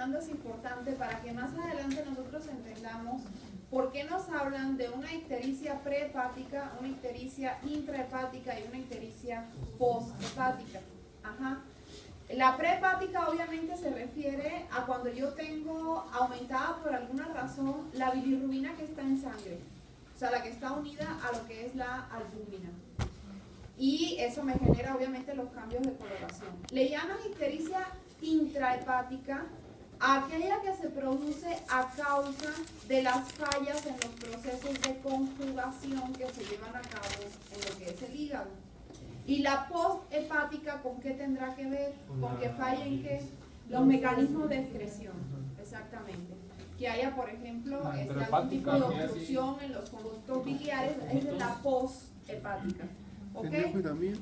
mencionando es importante para que más adelante nosotros entendamos por qué nos hablan de una ictericia prehepática, una ictericia intrahepática y una ictericia posthepática. Ajá. La prehepática obviamente se refiere a cuando yo tengo aumentada por alguna razón la bilirrubina que está en sangre, o sea, la que está unida a lo que es la albúmina. Y eso me genera obviamente los cambios de coloración. Le llaman ictericia intrahepática aquella que se produce a causa de las fallas en los procesos de conjugación que se llevan a cabo en lo que es el hígado. Y la posthepática, ¿con qué tendrá que ver? Con que fallen ¿qué? Los mecanismos de excreción, exactamente. Que haya, por ejemplo, algún tipo de obstrucción en los conductos biliares, es la posthepática. ¿Okay?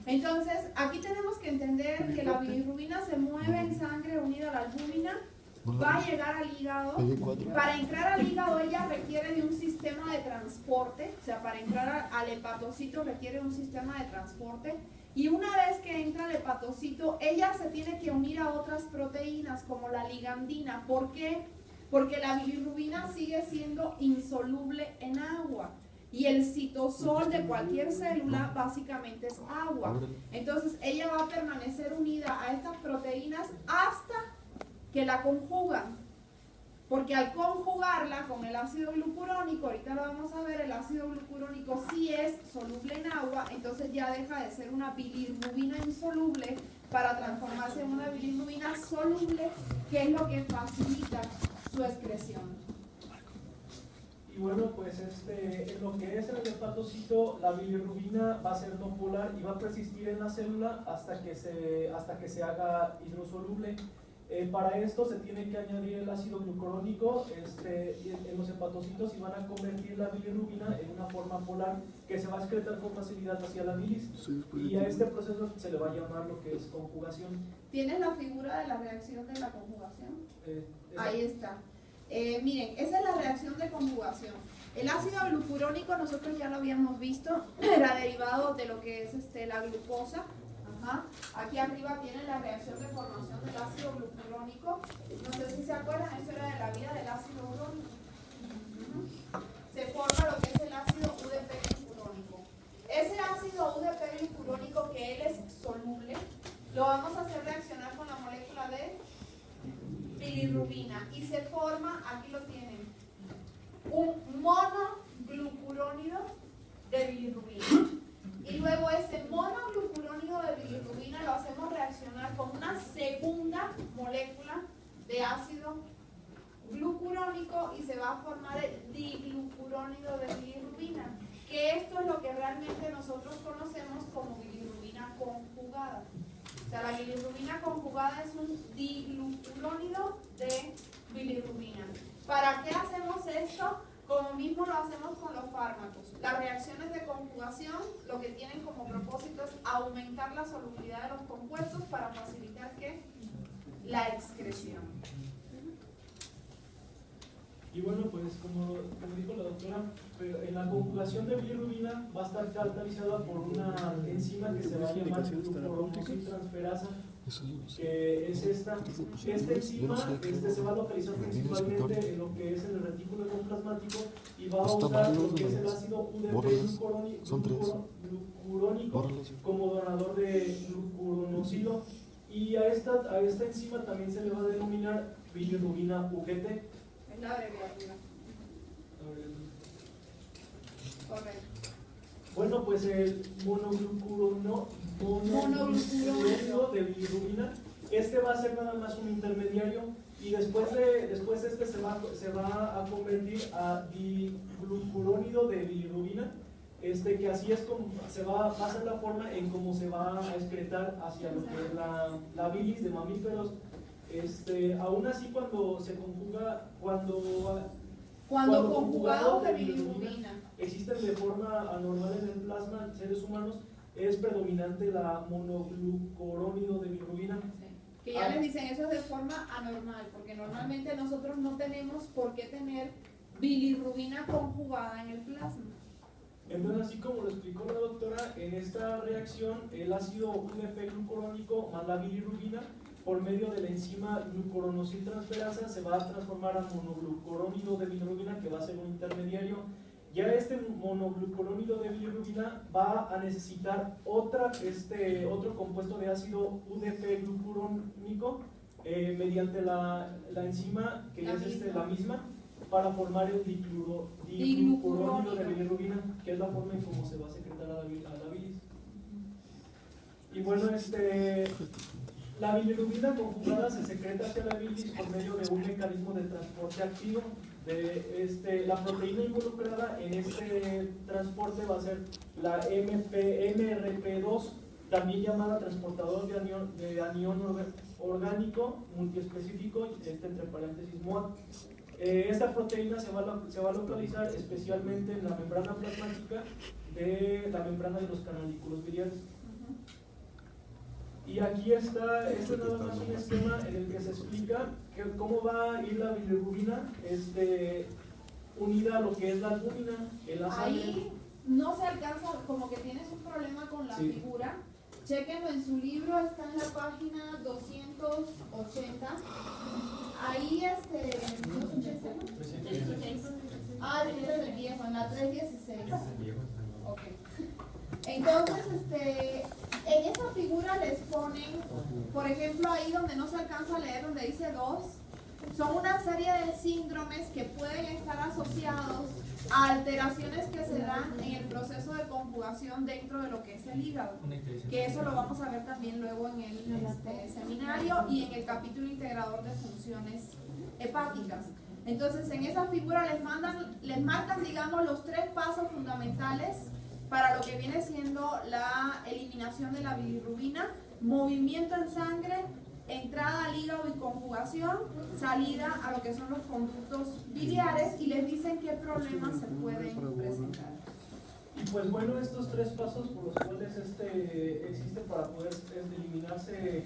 Entonces, aquí tenemos que entender que la bilirrubina se mueve en sangre unida a la albúmina, va a llegar al hígado. Para entrar al hígado ella requiere de un sistema de transporte, o sea, para entrar al hepatocito requiere un sistema de transporte, y una vez que entra al hepatocito, ella se tiene que unir a otras proteínas como la ligandina. ¿Por qué? Porque la bilirrubina sigue siendo insoluble en agua. Y el citosol de cualquier célula básicamente es agua. Entonces ella va a permanecer unida a estas proteínas hasta que la conjugan. Porque al conjugarla con el ácido glucurónico, ahorita lo vamos a ver, el ácido glucurónico sí es soluble en agua, entonces ya deja de ser una bilirrubina insoluble para transformarse en una bilirrubina soluble, que es lo que facilita su excreción. Y bueno, pues en lo que es el hepatocito, la bilirrubina va a ser no polar y va a persistir en la célula hasta que se haga hidrosoluble. Para esto se tiene que añadir el ácido glucurónico en los hepatocitos y van a convertir la bilirrubina en una forma polar que se va a excretar con facilidad hacia la bilis. Y a este proceso se le va a llamar lo que es conjugación. ¿Tienes la figura de la reacción de la conjugación? Ahí está. Miren, esa es la reacción de conjugación. El ácido glucurónico nosotros ya lo habíamos visto, era derivado de lo que es la glucosa. Ajá. Aquí arriba tienen la reacción de formación del ácido glucurónico. No sé si se acuerdan, eso era de la vida del ácido urónico. Se forma lo que es el ácido UDP glucurónico. Ese ácido UDP glucurónico, que él es soluble, lo vamos a hacer reaccionar con la molécula de bilirrubina y se forma, aquí lo tienen, un monoglucurónido de bilirrubina. Y luego ese monoglucurónido de bilirrubina lo hacemos reaccionar con una segunda molécula de ácido glucurónico y se va a formar el diglucurónido de bilirrubina, que esto es lo que realmente nosotros conocemos como bilirrubina conjugada. O sea, la bilirrubina conjugada es un diglucurónido de bilirrubina. ¿Para qué hacemos esto? Como mismo lo hacemos con los fármacos. Las reacciones de conjugación lo que tienen como propósito es aumentar la solubilidad de los compuestos para facilitar ¿qué? La excreción. Y bueno, pues como dijo la doctora, en la conjugación de bilirrubina va a estar catalizada por una enzima que se va a llamar glucoronositransferasa, que es esta. Esta enzima se va a localizar principalmente en lo que es el retículo endoplasmático y va a usar lo que es el ácido UDP glucurónico como donador de glucuronosilo, y a esta enzima también se le va a denominar bilirrubina UGT. Es la abreviatura. Correcto. Bueno, pues el monoglucurónido de bilirrubina, va a ser nada más un intermediario, y después se va a convertir a diglucurónido de bilirrubina, que así es como va a ser la forma en cómo se va a excretar hacia lo que es la bilis de mamíferos. Aún así, cuando se conjuga, cuando conjugado de bilirrubina existen de forma anormal en el plasma en seres humanos, es predominante la monoglucurónido de bilirrubina. Sí. Que ya les dicen, eso es de forma anormal, porque normalmente nosotros no tenemos por qué tener bilirrubina conjugada en el plasma. Entonces, así como lo explicó la doctora, en esta reacción el ácido UDP glucurónico más la bilirrubina por medio de la enzima glucuranosiltransferasa se va a transformar a monoglucurónido de bilirrubina, que va a ser un intermediario. Ya este monoglucurónido de bilirrubina va a necesitar otro compuesto de ácido UDP-glucurónico mediante la enzima que es la misma, para formar el diglucurónido de bilirrubina, que es la forma en cómo se va a secretar a la bilis. Y bueno, la bilirrubina conjugada se secreta hacia la bilis por medio de un mecanismo de transporte activo. La proteína involucrada en este transporte va a ser la MRP2, también llamada transportador de anión orgánico multiespecífico, entre paréntesis MOA. Esta proteína se va a localizar especialmente en la membrana plasmática de la membrana de los canalículos biliares. Y aquí está, esto es nada más un esquema en el que se explica cómo va a ir la bilirrubina unida a lo que es la albúmina en la sangre. Ahí no se alcanza, como que tienes un problema con la figura. Chequenlo en su libro, está en la página 280. Ahí debe del viejo, en la 316. Ok. Entonces, en esa figura les ponen, por ejemplo, ahí donde no se alcanza a leer, donde dice 2, son una serie de síndromes que pueden estar asociados a alteraciones que se dan en el proceso de conjugación dentro de lo que es el hígado, que eso lo vamos a ver también luego en el seminario y en el capítulo integrador de funciones hepáticas. Entonces, en esa figura les marcan, digamos, los 3 pasos fundamentales para lo que viene siendo la eliminación de la bilirrubina: movimiento en sangre, entrada al hígado y conjugación, salida a lo que son los conductos biliares, y les dicen qué problemas se pueden presentar. Y pues bueno, estos 3 pasos por los cuales existe para poder eliminarse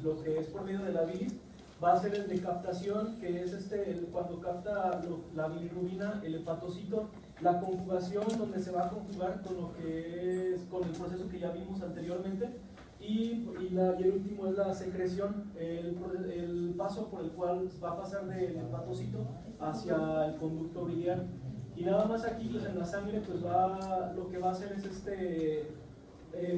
lo que es por medio de la bilis, va a ser el de captación, que es cuando capta la bilirrubina, el hepatocito; la conjugación, donde se va a conjugar con lo que es con el proceso que ya vimos anteriormente; y el último es la secreción, el paso por el cual va a pasar del hepatocito hacia el conducto biliar. Y nada más aquí, pues en la sangre, pues lo que va a hacer es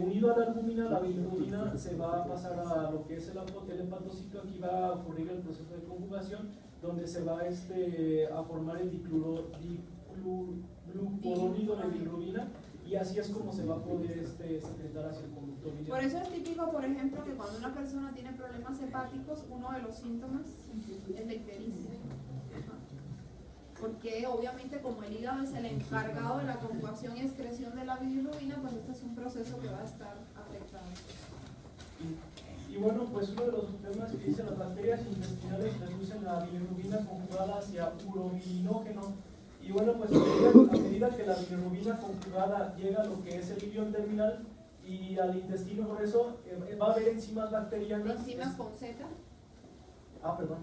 unido a la albúmina, la bilirrubina se va a pasar a lo que es el hepatocito. Aquí va a ocurrir el proceso de conjugación, donde se va a formar el diglucurónido de bilirrubina, y así es como se va a poder secretar hacia el conducto biliar. Por eso es típico, por ejemplo, que cuando una persona tiene problemas hepáticos, uno de los síntomas es la ictericia. Porque obviamente, como el hígado es el encargado de la conjugación y excreción de la bilirrubina, pues este es un proceso que va a estar afectado. Y bueno, pues uno de los temas que dice: las bacterias intestinales reducen la bilirrubina conjugada hacia urobilinógeno. Y bueno, pues a medida que la bilirrubina conjugada llega a lo que es el ilion terminal y al intestino grueso, va a haber enzimas bacterianas. ¿Enzimas con Z? Perdón.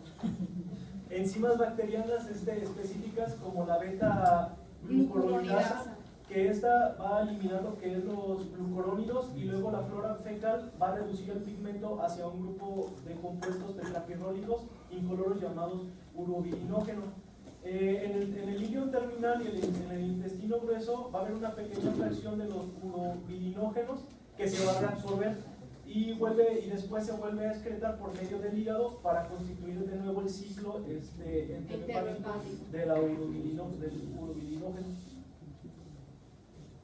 Enzimas bacterianas específicas, como la beta-glucuronidasa, que esta va a eliminar lo que es los glucurónidos, y luego la flora fecal va a reducir el pigmento hacia un grupo de compuestos tetrapirrólicos incoloros llamados urobilinógeno. En el ilion terminal y en el intestino grueso va a haber una pequeña fracción de los urobilinógenos que se va a reabsorber y después se vuelve a excretar por medio del hígado para constituir de nuevo el ciclo enterohepático del urobilinógeno.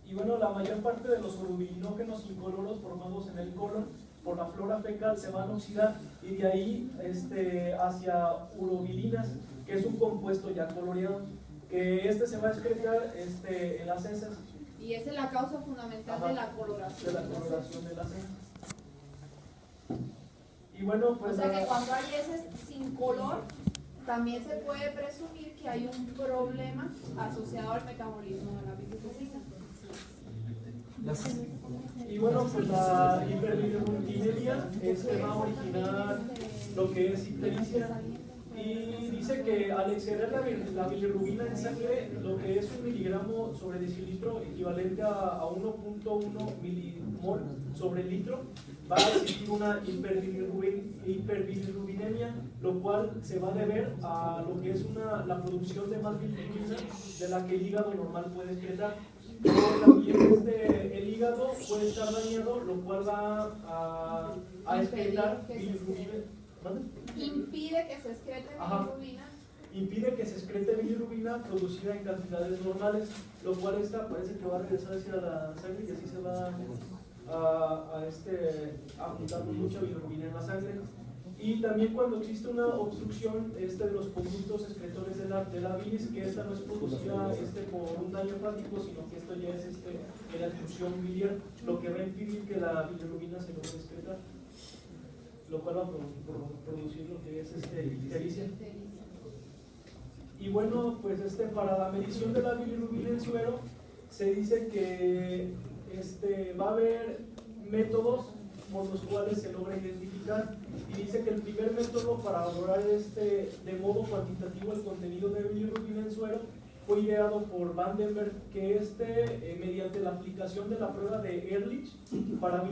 Y bueno, la mayor parte de los urobilinógenos incoloros formados en el colon por la flora fecal se van a oxidar, y de ahí hacia urobilinas, que es un compuesto ya coloreado, que se va a excretar en las heces. Y esa es la causa fundamental de la coloración. De la coloración de las heces. Y bueno, pues... O sea que cuando hay heces sin color, también se puede presumir que hay un problema asociado al metabolismo de la bilirrubina. Y bueno, pues la hiperbilirubinemia va a originar lo que es ictericia, y Y dice que al exceder la bilirrubina en sangre, lo que es 1 miligramo sobre decilitro, equivalente a 1.1 milimol sobre litro, va a existir una hiperbilirrubinemia, lo cual se va a deber a lo que es la producción de más bilirrubina de la que el hígado normal puede excretar. Pero también el hígado puede estar dañado, lo cual va a excretar bilirrubina. Impide que se excrete bilirrubina. Impide que se excrete bilirrubina producida en cantidades normales, lo cual parece que va a regresar hacia la sangre y así se va a juntar mucha bilirrubina en la sangre. Y también cuando existe una obstrucción de los conductos excretores de la bilis, que esta no es producida por un daño hepático, sino que esto ya es en la expulsión biliar, lo que va a impedir que la bilirrubina se logre excretar, lo cual va a producir lo que es ictericia. Y bueno, pues para la medición de la bilirrubina en suero, se dice que va a haber métodos por los cuales se logra identificar, y dice que el primer método para valorar de modo cuantitativo el contenido de bilirrubina en suero fue ideado por Vandenberg, que mediante la aplicación de la prueba de Ehrlich para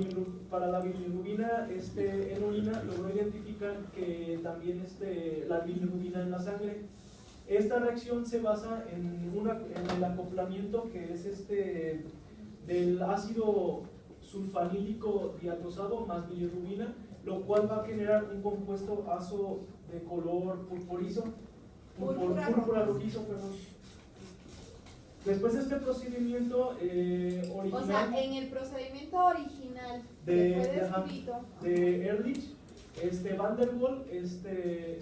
la bilirrubina en orina logró identificar que también la bilirrubina en la sangre. Esta reacción se basa en el acoplamiento que es del ácido sulfanílico diatrosado más bilirrubina, lo cual va a generar un compuesto azo de color púrpura rojizo, perdón. Después de este procedimiento original, o sea, en el procedimiento original que fue descrito de Ehrlich, Van der Waal,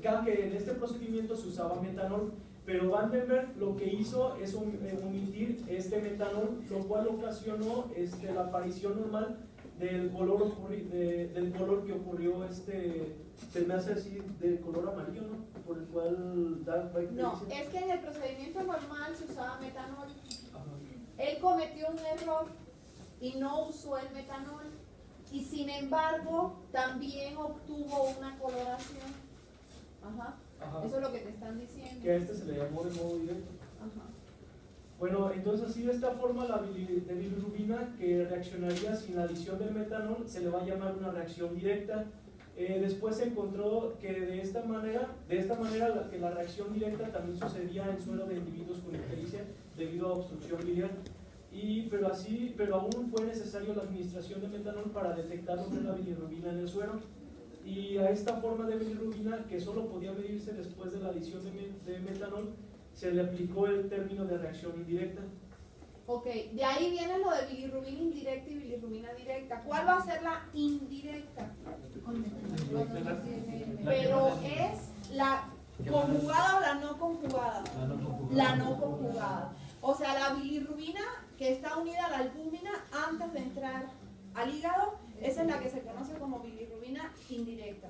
claro que en este procedimiento se usaba metanol, pero Vandenberg lo que hizo es omitir metanol, lo cual ocasionó la aparición normal del color que ocurrió, se me hace así, de color amarillo, ¿no? Por el cual no, es que en el procedimiento normal se usaba metanol. Él cometió un error y no usó el metanol, y sin embargo también obtuvo una coloración. Ajá. Eso es lo que te están diciendo. Que a se le llamó de modo directo. Ajá. Bueno, entonces así de esta forma la bilirrubina que reaccionaría sin la adición del metanol se le va a llamar una reacción directa. Después se encontró que de esta manera que la reacción directa también sucedía en suero de individuos con ictericia debido a obstrucción biliar. Pero aún fue necesario la administración de metanol para detectar lo que es la bilirrubina en el suero. Y a esta forma de bilirrubina, que solo podía medirse después de la adición de metanol, se le aplicó el término de reacción indirecta. Ok, de ahí viene lo de bilirrubina indirecta y bilirrubina directa. ¿Cuál va a ser la indirecta? Pero es la conjugada o la no conjugada. La no conjugada. O sea, la bilirrubina que está unida a la albúmina antes de entrar al hígado, esa es la que se conoce como bilirrubina indirecta.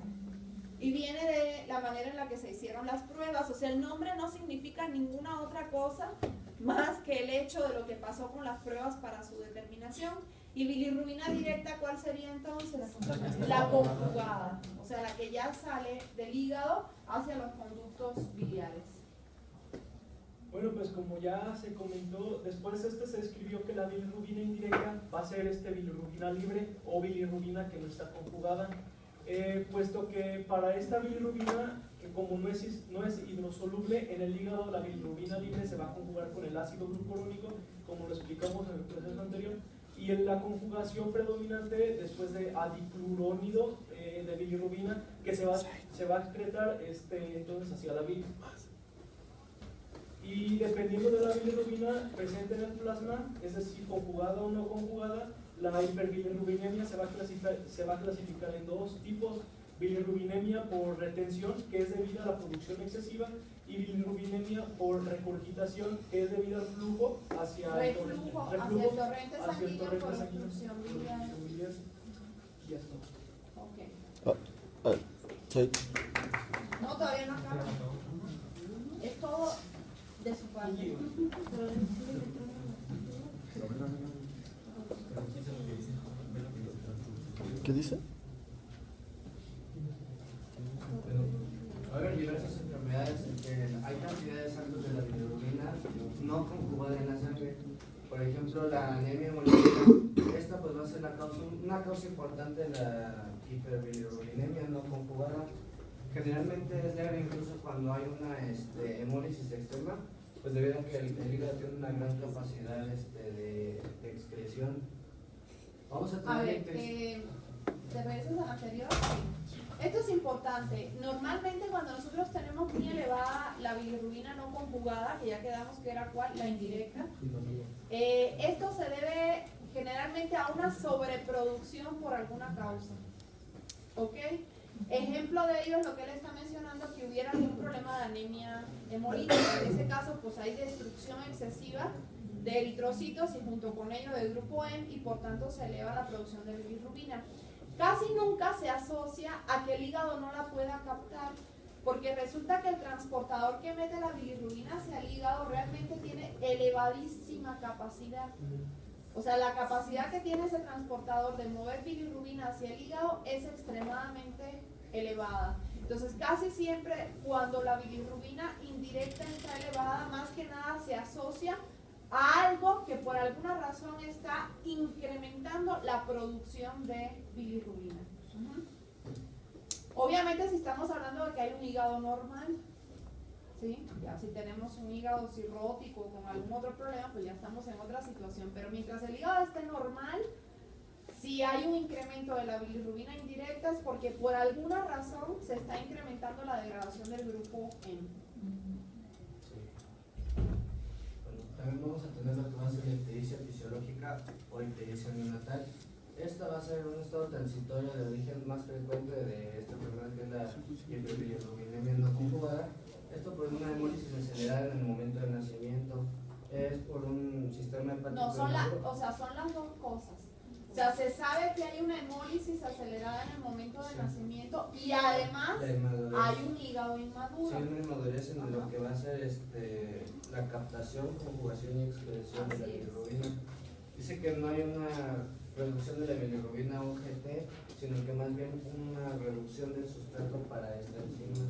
Y viene de la manera en la que se hicieron las pruebas. O sea, el nombre no significa ninguna otra cosa más que el hecho de lo que pasó con las pruebas para su determinación. Y bilirrubina directa, ¿cuál sería entonces? La conjugada. O sea, la que ya sale del hígado hacia los conductos biliares. Bueno, pues como ya se comentó, después se describió que la bilirrubina indirecta va a ser bilirrubina libre o bilirrubina que no está conjugada, puesto que para esta bilirrubina, como no es hidrosoluble en el hígado, la bilirrubina libre se va a conjugar con el ácido glucurónico, como lo explicamos en el proceso anterior, y en la conjugación predominante después de adiclurónido de bilirrubina, que se va a excretar entonces hacia la bilis. Y dependiendo de la bilirrubina presente en el plasma, es decir, conjugada o no conjugada, la hiperbilirrubinemia se va a clasificar en dos tipos: bilirrubinemia por retención, que es debida a la producción excesiva, y bilirrubinemia por regurgitación, que es debida al flujo hacia el torrente sanguíneo, obstrucción biliar. Y esto. Ok. No, todavía no acaba. Es todo de su parte. ¿Qué dice? A ver, diversos enfermedades en que hay cantidades altas de la bilirrubina no conjugada en la sangre. Por ejemplo, la anemia hemolítica, esta pues va a ser una causa importante de la hiperbilirrubinemia no conjugada. Generalmente es leve incluso cuando hay una hemólisis extrema, pues debido a que el hígado tiene una gran capacidad de excreción. Vamos a tener ¿te regresas al anterior? Esto es importante. Normalmente cuando nosotros tenemos muy elevada la bilirrubina no conjugada, que ya quedamos que era cuál, la indirecta, esto se debe generalmente a una sobreproducción por alguna causa. ¿Ok? Ejemplo de ello es lo que él está mencionando, que hubiera algún problema de anemia hemolítica. En ese caso, pues hay destrucción excesiva de eritrocitos y junto con ello del grupo M, y por tanto se eleva la producción de bilirrubina. Casi nunca se asocia a que el hígado no la pueda captar, porque resulta que el transportador que mete la bilirrubina hacia el hígado realmente tiene elevadísima capacidad. O sea, la capacidad que tiene ese transportador de mover bilirrubina hacia el hígado es extremadamente elevada. Entonces, casi siempre cuando la bilirrubina indirecta está elevada, más que nada se asocia a algo que por alguna razón está incrementando la producción de bilirrubina. Obviamente, si estamos hablando de que hay un hígado normal, ¿sí? Ya si tenemos un hígado cirrótico o con algún otro problema, pues ya estamos en otra situación. Pero mientras el hígado esté normal, si hay un incremento de la bilirrubina indirecta es porque por alguna razón se está incrementando la degradación del grupo M. También vamos a tener lo que va a ser la ictericia fisiológica o ictericia neonatal. Esta va a ser un estado transitorio de origen más frecuente de esta enfermedad, que es la hiperbilirrubinemia no conjugada. Esto por una hemólisis acelerada en el momento del nacimiento. Es por un sistema hepático. No, son las dos cosas. O sea, se sabe que hay una hemólisis acelerada en el momento del nacimiento y además hay un hígado inmaduro. Sí, una inmadurez en lo que va a ser la captación, conjugación y excreción de la bilirrubina. Dice que no hay una reducción de la bilirrubina UGT, sino que más bien una reducción del sustrato para esta enzima.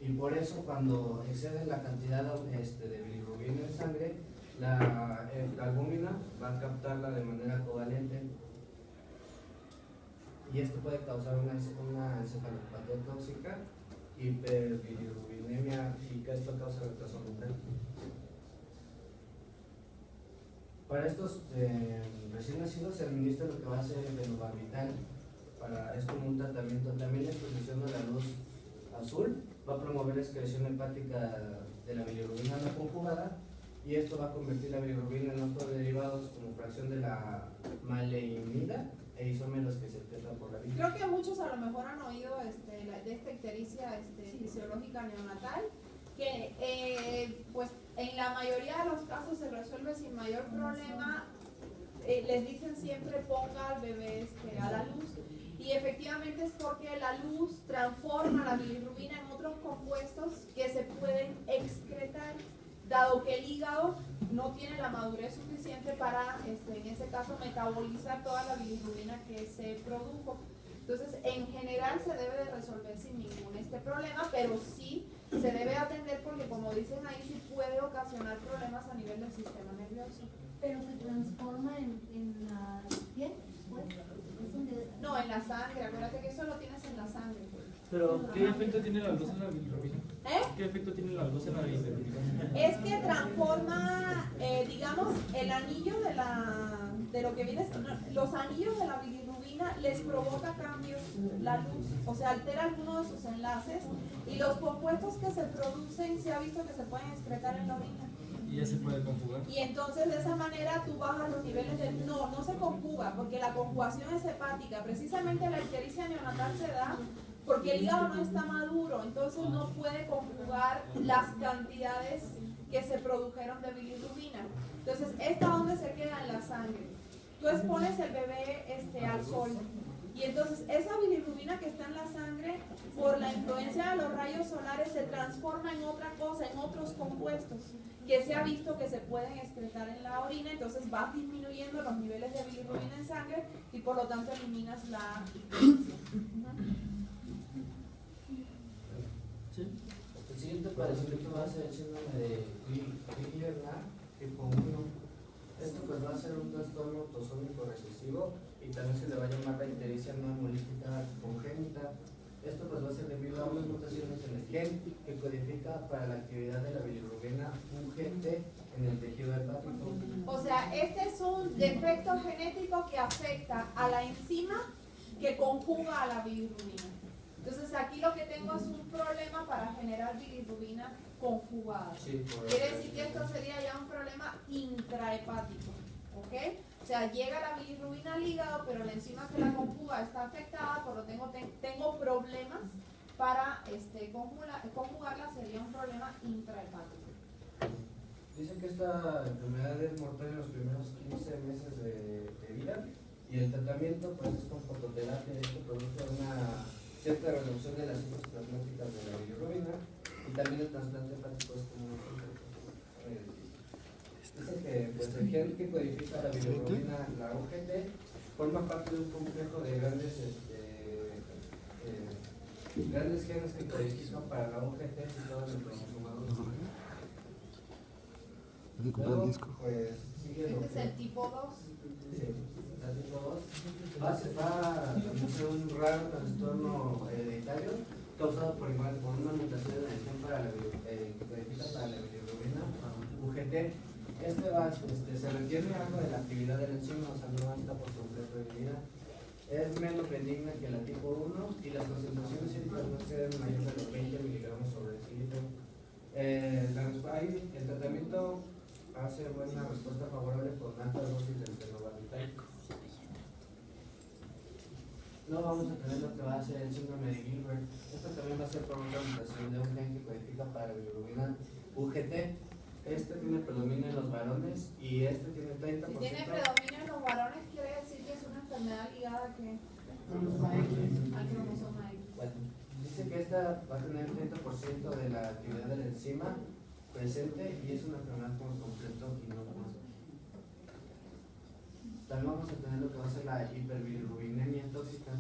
Y por eso cuando excede la cantidad de bilirrubina en sangre, la albúmina va a captarla de manera covalente. Y esto puede causar una encefalopatía tóxica, hiperbilirrubinemia, y que esto causa retraso mental. Para estos recién nacidos se administra lo que va a ser el fenobarbital. Es como un tratamiento. También la exposición a la luz azul va a promover la excreción hepática de la bilirrubina no conjugada, y esto va a convertir la bilirrubina en otros derivados como fracción de la maleimida e isómeros que se excretan por la bilirrubina. Creo que muchos a lo mejor han oído de esta ictericia fisiológica neonatal, que pues en la mayoría de los casos se resuelve sin mayor problema. Les dicen siempre ponga al bebé a la luz, y efectivamente es porque la luz transforma la bilirrubina en otros compuestos que se pueden excretar, dado que el hígado no tiene la madurez suficiente para, en ese caso, metabolizar toda la bilirrubina que se produjo. Entonces, en general se debe de resolver sin ningún problema, pero sí se debe atender porque, como dicen ahí, sí puede ocasionar problemas a nivel del sistema nervioso. Pero se transforma en la piel, pues. No, en la sangre. Acuérdate que eso lo tienes en la sangre. Pero, ¿qué efecto tiene la luz en la bilirrubina? ¿Qué efecto tiene la luz en la bilirrubina? Es que transforma, digamos, el anillo de lo que viene, los anillos de la bilirrubina les provoca cambios la luz, o sea, altera algunos de sus enlaces, y los compuestos que se producen se ha visto que se pueden excretar en la orina. Y ya se puede conjugar. Y entonces de esa manera tú bajas los niveles de... No se conjuga, porque la conjugación es hepática. Precisamente la ictericia neonatal se da porque el hígado no está maduro, entonces no puede conjugar las cantidades que se produjeron de bilirrubina. Entonces, ¿esta dónde se queda? En la sangre. Tú expones el bebé al sol, y entonces esa bilirrubina que está en la sangre, por la influencia de los rayos solares, se transforma en otra cosa, en otros compuestos que se ha visto que se pueden excretar en la orina. Entonces vas disminuyendo los niveles de bilirrubina en sangre y por lo tanto eliminas la ictericia. El siguiente padecimiento va a ser el síndrome de Crigler-Najm tipo 1. Esto pues va a ser un trastorno autosómico recesivo y también se le va a llamar la ictericia no hemolítica congénita. Esto pues va a ser debido a unas mutaciones en el gen que codifica para la actividad de la bilirrubina UGT en el tejido hepático. O sea, este es un defecto genético que afecta a la enzima que conjuga a la bilirrubina. Entonces aquí lo que tengo es un problema para generar bilirrubina conjugada. Sí, Quiere decir que esto sería ya un problema intrahepático, ¿ok? O sea, llega la bilirrubina al hígado, pero la enzima que la conjuga está afectada, por lo tanto tengo problemas para conjugarla, sería un problema intrahepático. Dicen que esta enfermedad es mortal en los primeros 15 meses de vida y el tratamiento pues es con fototerapia. Esto produce una cierta reducción de las células plasmáticas de la bilirrubina y también el trasplante hepático es como un dice que pues, el gen que codifica la bilirrubina, la UGT, forma parte de un complejo de grandes genes que codifican para la UGT situados en el cromosoma 2. Luego, pues, sigue lo Este es que- el tipo 2. Sí, la tipo 2 va a ser un raro trastorno hereditario causado por una mutación en el gen que codifica para la bilirrubina UGT. Se retiene algo de la actividad del enzima, o sea, no está por completo inhibida. Es menos benigna que la tipo 1 y las concentraciones séricas no exceden mayor de los 20 miligramos sobre decilitro. El tratamiento hace buena respuesta favorable con alta dosis del fenobarbital. No vamos a tener lo que va a ser el síndrome de Gilbert. Esto también va a ser por una mutación de un gen que codifica para la bilirrubina UGT. Este tiene predominio en los varones y este tiene 30%. Si tiene predominio en los varones, quiere decir que es una enfermedad ligada a ¿qué? Al cromosoma X. Bueno, dice que esta va a tener el 30% de la actividad de la enzima presente y es una enfermedad por completo inocua. También vamos a tener lo que va a ser la hiperbilirrubinemia tóxica,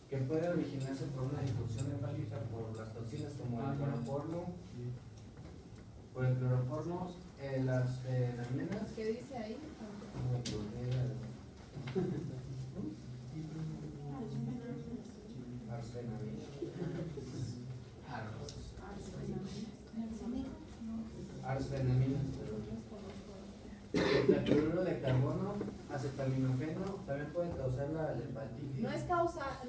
que puede originarse por una disfunción hepática por las toxinas como el cloroformo, las fenaminas. ¿Qué dice ahí? Arsfenaminas, el cloruro de carbono, acetaminofeno, también puede causar la hepatitis. No es causar,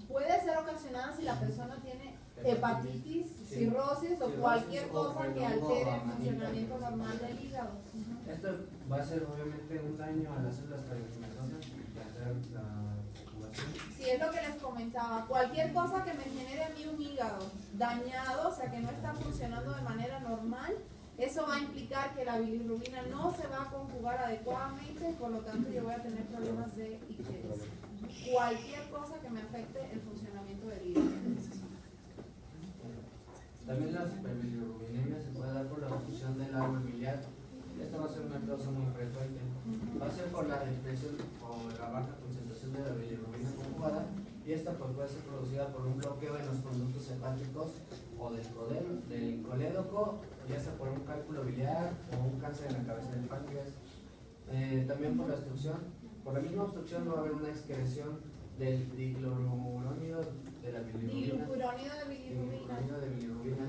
puede ser ocasionada si la persona tiene hepatitis, cirrosis o cualquier cosa que altere el funcionamiento normal del hígado. Esto va a ser obviamente un daño a las células parenquimatosas y hacer la circulación. Sí, es lo que les comentaba. Cualquier cosa que me genere a mí un hígado dañado, o sea que no está funcionando de manera normal, eso va a implicar que la bilirrubina no se va a conjugar adecuadamente y por lo tanto yo voy a tener problemas de ictericia. Cualquier cosa que me afecte el funcionamiento del hígado. También la hiperbilirrubinemia se puede dar por la obstrucción del árbol biliar. Esta va a ser una causa muy frecuente. Va a ser por la depresión o la baja concentración de la bilirrubina conjugada y esta pues puede ser producida por un bloqueo en los conductos hepáticos o del colédoco, ya sea por un cálculo biliar o un cáncer en la cabeza del páncreas. También por la obstrucción. Por la misma obstrucción no va a haber una excreción del diclorourónido de la bilirrubina. Diurónido de bilirrubina. Diurónido de bilirrubina.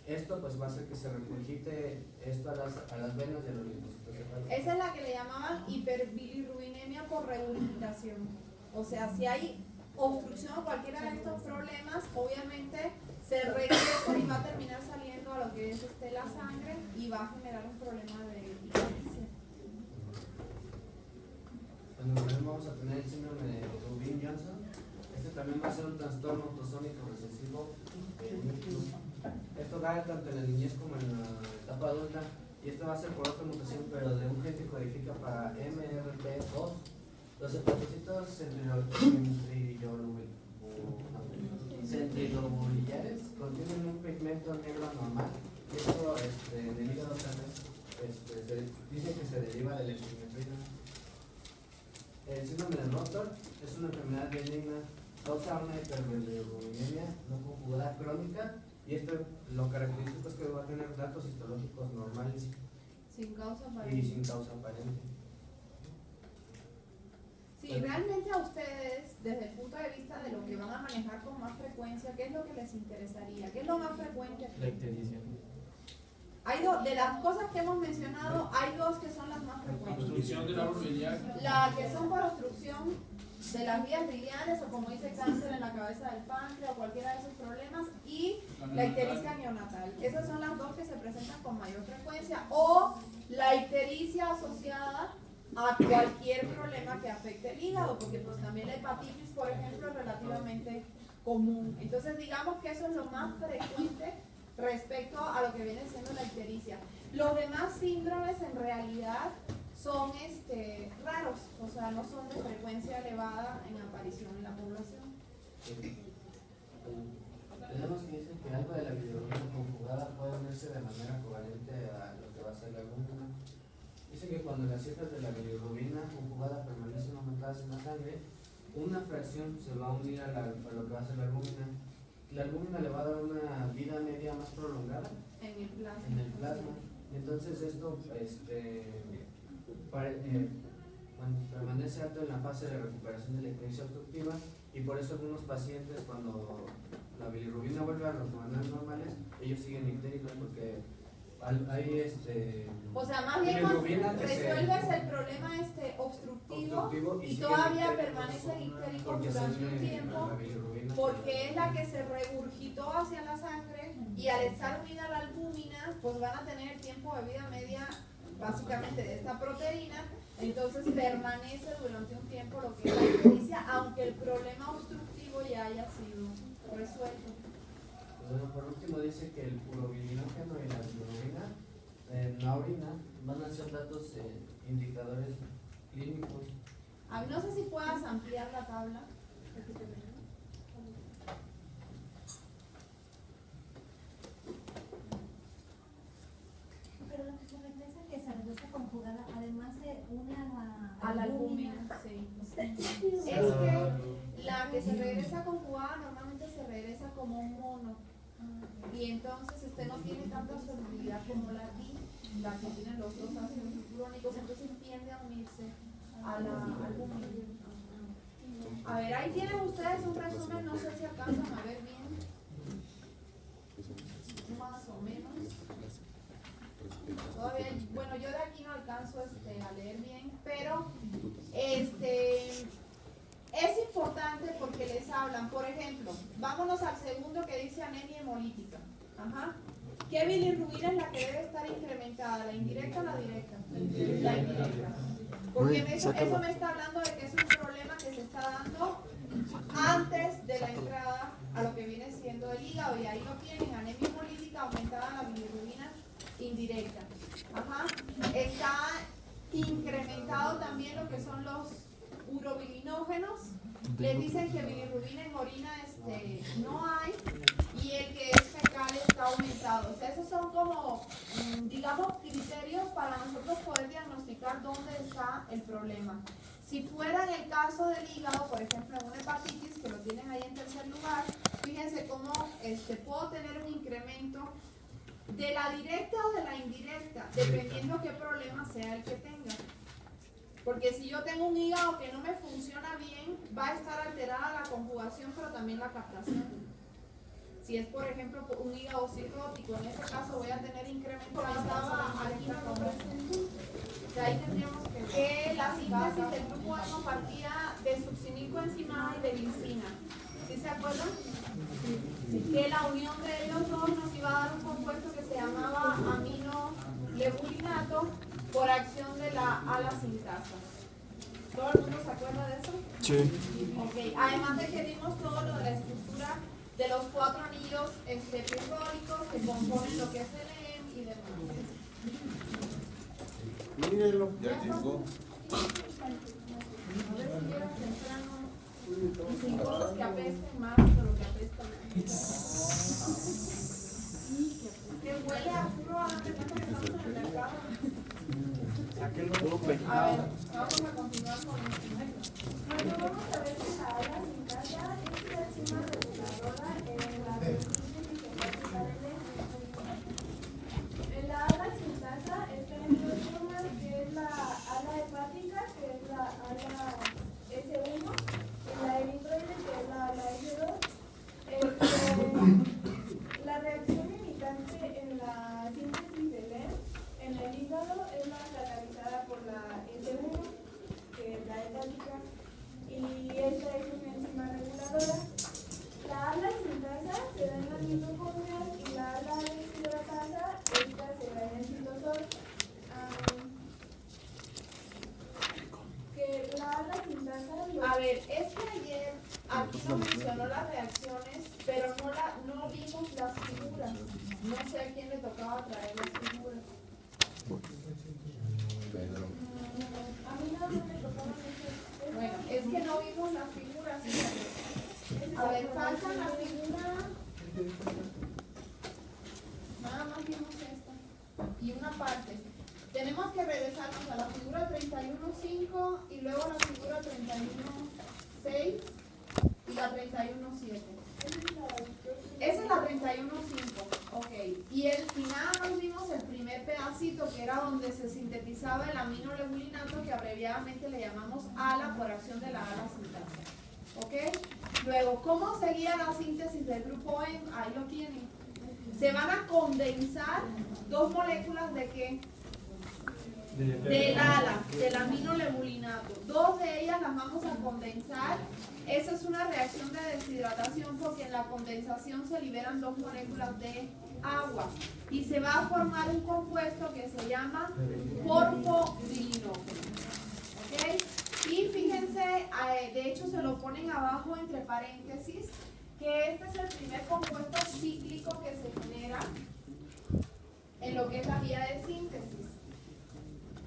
Esto pues va a hacer que se regurgite esto a las venas de los linfocitos hepáticos. Esa es la que le llamaban hiperbilirrubinemia por regurgitación. O sea, si hay obstrucción o cualquiera de estos problemas, obviamente se regresa y va a terminar saliendo a lo que es la sangre y va a generar un problema de ictericia. Bueno, también vamos a tener el síndrome de Rubin-Johnson. Este también va a ser un trastorno autosómico recesivo. Esto da tanto en la niñez como en la etapa adulta y esto va a ser por otra mutación, pero de un gen que codifica para MRP2. Los hepatocitos centrilobuliares contienen un pigmento negro anormal y esto en el hígado también dice que se deriva de la epinefrina. El síndrome de Rotor es una enfermedad benigna causa una hiperbilirubinemia no conjugada crónica, y esto lo característico es que va a tener datos histológicos normales Sin causa y aparente. sin causa aparente. Sí, realmente a ustedes, desde el punto de vista de lo que van a manejar con más frecuencia, ¿qué es lo que les interesaría? ¿Qué es lo más frecuente? La ictericia. Hay dos, de las cosas que hemos mencionado, hay dos que son las más frecuentes. Obstrucción del árbol biliar. La que son por obstrucción de las vías biliares o como dice cáncer en la cabeza del páncreas o cualquiera de esos problemas, y la ictericia neonatal. Esas son las dos que se presentan con mayor frecuencia, o la ictericia asociada a cualquier problema que afecte el hígado, porque pues también la hepatitis, por ejemplo, es relativamente común. Entonces digamos que eso es lo más frecuente respecto a lo que viene siendo la ictericia. Los demás síndromes en realidad son raros, o sea, no son de frecuencia elevada en aparición en la población. Tenemos que decir que algo de la bilirrubina conjugada puede unirse de manera covalente a lo que va a ser la albúmina. Dice que cuando las cifras de la bilirrubina conjugada permanecen aumentadas en la sangre, una fracción se va a unir a lo que va a ser la albúmina. La albúmina le va a dar una vida media más prolongada En el plasma. en el plasma. Entonces esto permanece alto en la fase de recuperación de la ictericia obstructiva, y por eso algunos pacientes, cuando la bilirrubina vuelve a los niveles normales, ellos siguen ictéricos porque hay O sea, más bien bilirrubina que se- resuelves el problema obstructivo y siguen todavía ictéricos permanecen ictéricos porque se durante un une tiempo, la bilirrubina. porque es la que se regurgitó hacia la sangre, y al estar unida a la albúmina, pues van a tener el tiempo de vida media básicamente de esta proteína, entonces permanece durante un tiempo lo que es la ictericia, aunque el problema obstructivo ya haya sido resuelto. Bueno, por último dice que el urobilinógeno y la bilirrubina en la orina van a ser datos indicadores clínicos. No sé si puedas ampliar la tabla. Pero lo que se regresa que se regresa conjugada, además se une A la albúmina, sí. Es Es que la que se regresa conjugada normalmente se regresa como un mono, y entonces no tiene tanta solubilidad como la que tienen los dos ácidos glucúricos, entonces tiende a unirse a la albúmina. A ver, ahí tienen ustedes un resumen, no sé si alcanzan a ver bien, más o menos. Todavía, bueno, yo de aquí no alcanzo a leer bien, pero es importante porque les hablan, por ejemplo, vámonos al segundo que dice anemia hemolítica. Ajá. ¿Qué bilirrubina es la que debe estar incrementada? ¿La indirecta o la directa? La indirecta. Porque eso me está hablando de que es un problema que se está dando antes de la entrada a lo que viene siendo el hígado, y ahí lo tienen, anemia hemolítica aumentada en la bilirrubina indirecta. Ajá. Está incrementado también lo que son los urobilinógenos. Les dicen que bilirrubina en orina no hay, y el que es fecal está aumentado. O sea, esos son como, digamos, criterios para nosotros poder diagnosticar dónde está el problema. Si fuera en el caso del hígado, por ejemplo, en una hepatitis, que lo tienen ahí en tercer lugar, fíjense cómo puedo tener un incremento de la directa o de la indirecta, dependiendo qué problema sea el que tenga. Porque si yo tengo un hígado que no me funciona bien, va a estar alterada la conjugación, pero también la captación. Si es, por ejemplo, un hígado cirrótico, en ese caso voy a tener incremento. Ahí estaba, aquí no lo presento. O sea, ahí tendríamos que la síntesis del grupo hemo partía de succinilcoenzimada y de glicina. ¿Sí se acuerdan? Que la unión de ellos dos nos iba a dar un compuesto que se llamaba aminolevulinato por acción de la ala-sintasa. ¿Todo el mundo se acuerda de eso? Sí. Ok, además de que vimos todo lo de la estructura de los 4 anillos pirrólicos que componen lo que es el EM y demás. Mírenlo, ya llegó. A ver si llegas temprano. Sin cosas que apesten más de lo que apestan. Que huele a puro hambre, tanto que estamos en el mercado. A ver, vamos a continuar con esto. Bueno, vamos a ver que la ala sintasa es la enzima reguladora en la síntesis hepática del eje. En la ala sintasa está en dos formas, que es la ala hepática, que es la ala S1, y la eritroide, que es la ala S2. La reacción limitante en la síntesis del EM en el hígado es la catalizada por la S1, que es la hepática, y esta es una enzima reguladora. La ala sintasa se da en las mitocondrias y la ala deshidratasa, esta se da en el citosol. Que la ala sintasa... A ver, es que ayer aquí nos mencionó las reacciones, pero no vimos las figuras. No sé a quién le tocaba traer las figuras. Pedro. A mí no me tocaban esas. Bueno, es que no vimos las figuras. Fíjate. A ver, falta la figura. Nada más vimos esta. Y una parte. Tenemos que regresarnos a la figura 31.5 y luego a la figura 31.6 y la 31.7. Esa es la 31.5. Ok. Y nada más vimos el primer pedacito, que era donde se sintetizaba el aminolevulinato, que abreviadamente le llamamos ALA por acción de la ala sintasa. ¿Ok? Luego, ¿cómo seguía la síntesis del grupo M? Ahí lo tienen. Se van a condensar dos moléculas de ¿qué? Del ALA, del aminolevulinato. Dos de ellas las vamos a condensar. Esa es una reacción de deshidratación porque en la condensación se liberan dos moléculas de agua y se va a formar un compuesto que se llama porfobilinógeno. ¿Ok? Y fíjense, de hecho se lo ponen abajo entre paréntesis, que este es el primer compuesto cíclico que se genera en lo que es la vía de síntesis.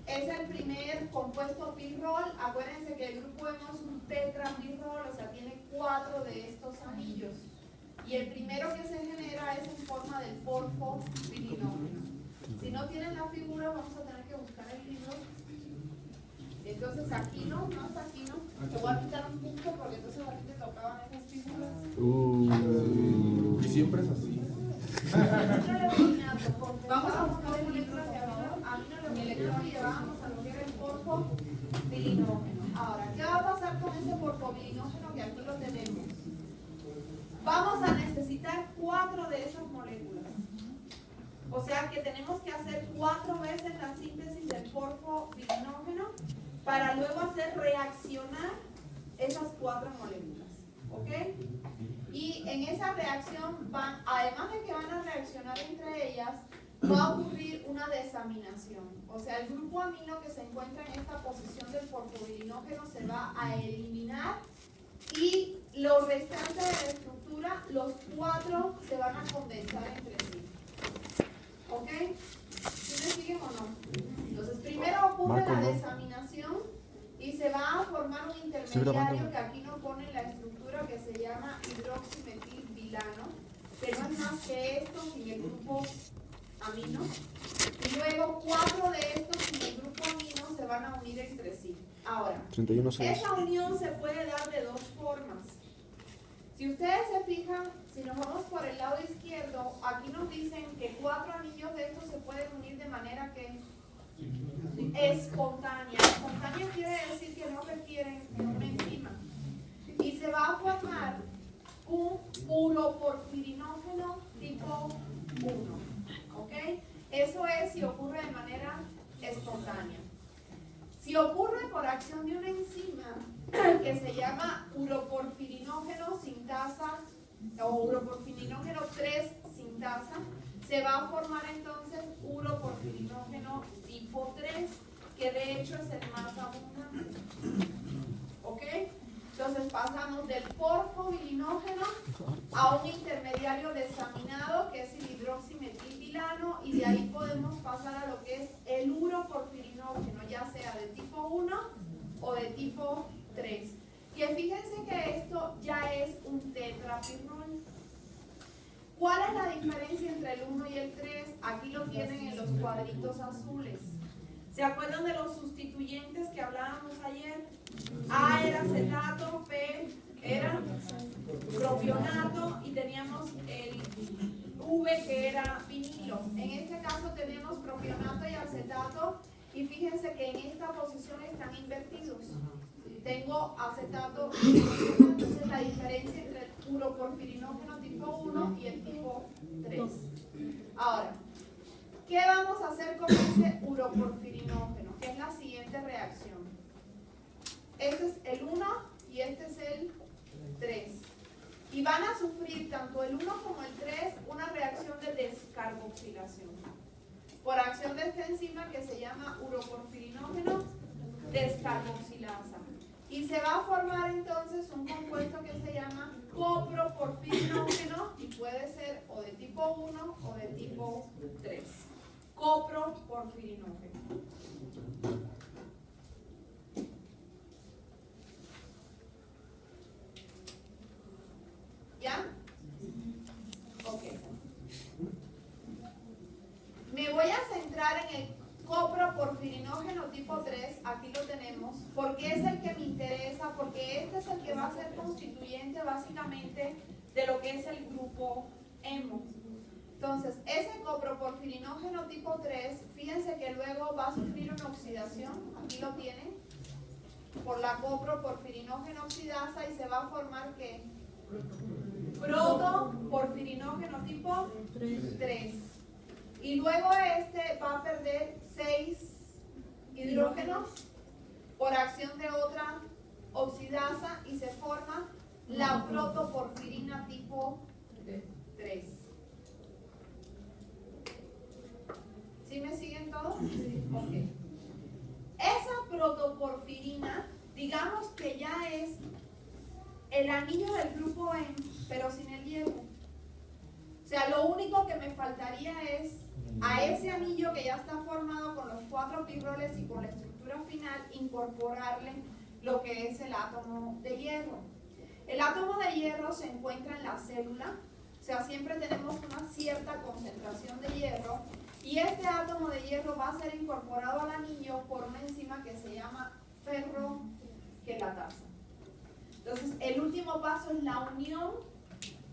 Es el primer compuesto pirrol. Acuérdense que el grupo M es un tetrapirrol, o sea, tiene 4 de estos anillos. Y el primero que se genera es en forma del porfobilinógeno. Si no tienen la figura, vamos a tener que buscar el libro. Entonces aquí no está aquí, ¿no? Te voy a quitar un punto porque entonces a ti te tocaban esas figuras. Y siempre es así. Vamos a buscar el libro de aminolevulinato y llevamos a lo que era el porfobilinógeno. Ahora, ¿qué va a pasar con ese porfobilinógeno que aquí lo tenemos? Vamos a necesitar 4 de esas moléculas. O sea que tenemos que hacer 4 veces la síntesis del porfobilinógeno para luego hacer reaccionar esas 4 moléculas. ¿Ok? Y en esa reacción van, además de que van a reaccionar entre ellas, va a ocurrir una desaminación. O sea, el grupo amino que se encuentra en esta posición del porfobilinógeno se va a eliminar y los restantes de la estructura, los 4 se van a condensar entre sí. ¿Ok? ¿Sí me siguen o no? Entonces, primero ocurre la desaminación y se va a formar un intermediario que aquí nos pone la estructura que se llama hidroximetilbilano, que no es más que esto sin el grupo amino. Y luego 4 de estos sin el grupo amino se van a unir entre sí. Ahora, esa unión se puede dar de 2 formas. Si ustedes se fijan, si nos vamos por el lado izquierdo, aquí nos dicen que 4 anillos de estos se pueden unir de manera que espontánea. Espontánea quiere decir que no requieren una enzima. Y se va a formar un uroporfirinógeno tipo 1. ¿Ok? Eso es si ocurre de manera espontánea. Si ocurre por acción de una enzima que se llama uroporfirinógeno sintasa o uroporfirinógeno 3 sintasa, se va a formar entonces uroporfirinógeno tipo 3, que de hecho es el más abundante. ¿Ok? Entonces pasamos del porfobilinógeno a un intermediario desaminado que es el hidroximetilbilano y de ahí podemos pasar a lo que es el uroporfirinógeno, ya sea de tipo 1 o de tipo 3. Y fíjense que esto ya es un tetrapirrol. ¿Cuál es la diferencia entre el 1 y el 3? Aquí lo tienen en los cuadritos azules. ¿Se acuerdan de los sustituyentes que hablábamos ayer? A era acetato, P era propionato y teníamos el V que era vinilo. En este caso tenemos propionato y acetato y fíjense que en esta posición están invertidos. Tengo acetato y propionato, entonces la diferencia entre el uroporfirinógeno tipo 1 y el tipo 3. Ahora, ¿qué vamos a hacer con ese uroporfirinógeno? Que es la siguiente reacción. Este es el 1 y este es el 3. Y van a sufrir tanto el 1 como el 3 una reacción de descarboxilación por acción de esta enzima que se llama uroporfirinógeno descarboxilasa. Y se va a formar entonces un compuesto que se llama coproporfirinógeno y puede ser o de tipo 1 o de tipo 3. Coproporfirinógeno. ¿Ya? Ok. Me voy a centrar en el coproporfirinógeno tipo 3, aquí lo tenemos, porque es el que me interesa, porque este es el que va a ser constituyente básicamente de lo que es el grupo hemo. Entonces, ese coproporfirinógeno tipo 3, fíjense que luego va a sufrir una oxidación, aquí lo tienen, por la coproporfirinógeno oxidasa y se va a formar ¿qué? Protoporfirinógeno tipo 3. Y luego este va a perder 6 hidrógenos por acción de otra oxidasa y se forma la protoporfirina tipo 3. ¿Sí me siguen todos? Ok. Esa protoporfirina, digamos que ya es el anillo del grupo M, pero sin el hierro. O sea, lo único que me faltaría es a ese anillo que ya está formado con los 4 pirroles y con la estructura final, incorporarle lo que es el átomo de hierro. El átomo de hierro se encuentra en la célula, o sea, siempre tenemos una cierta concentración de hierro y este átomo de hierro va a ser incorporado al anillo por una enzima que se llama ferroquelatasa. Entonces, el último paso es la unión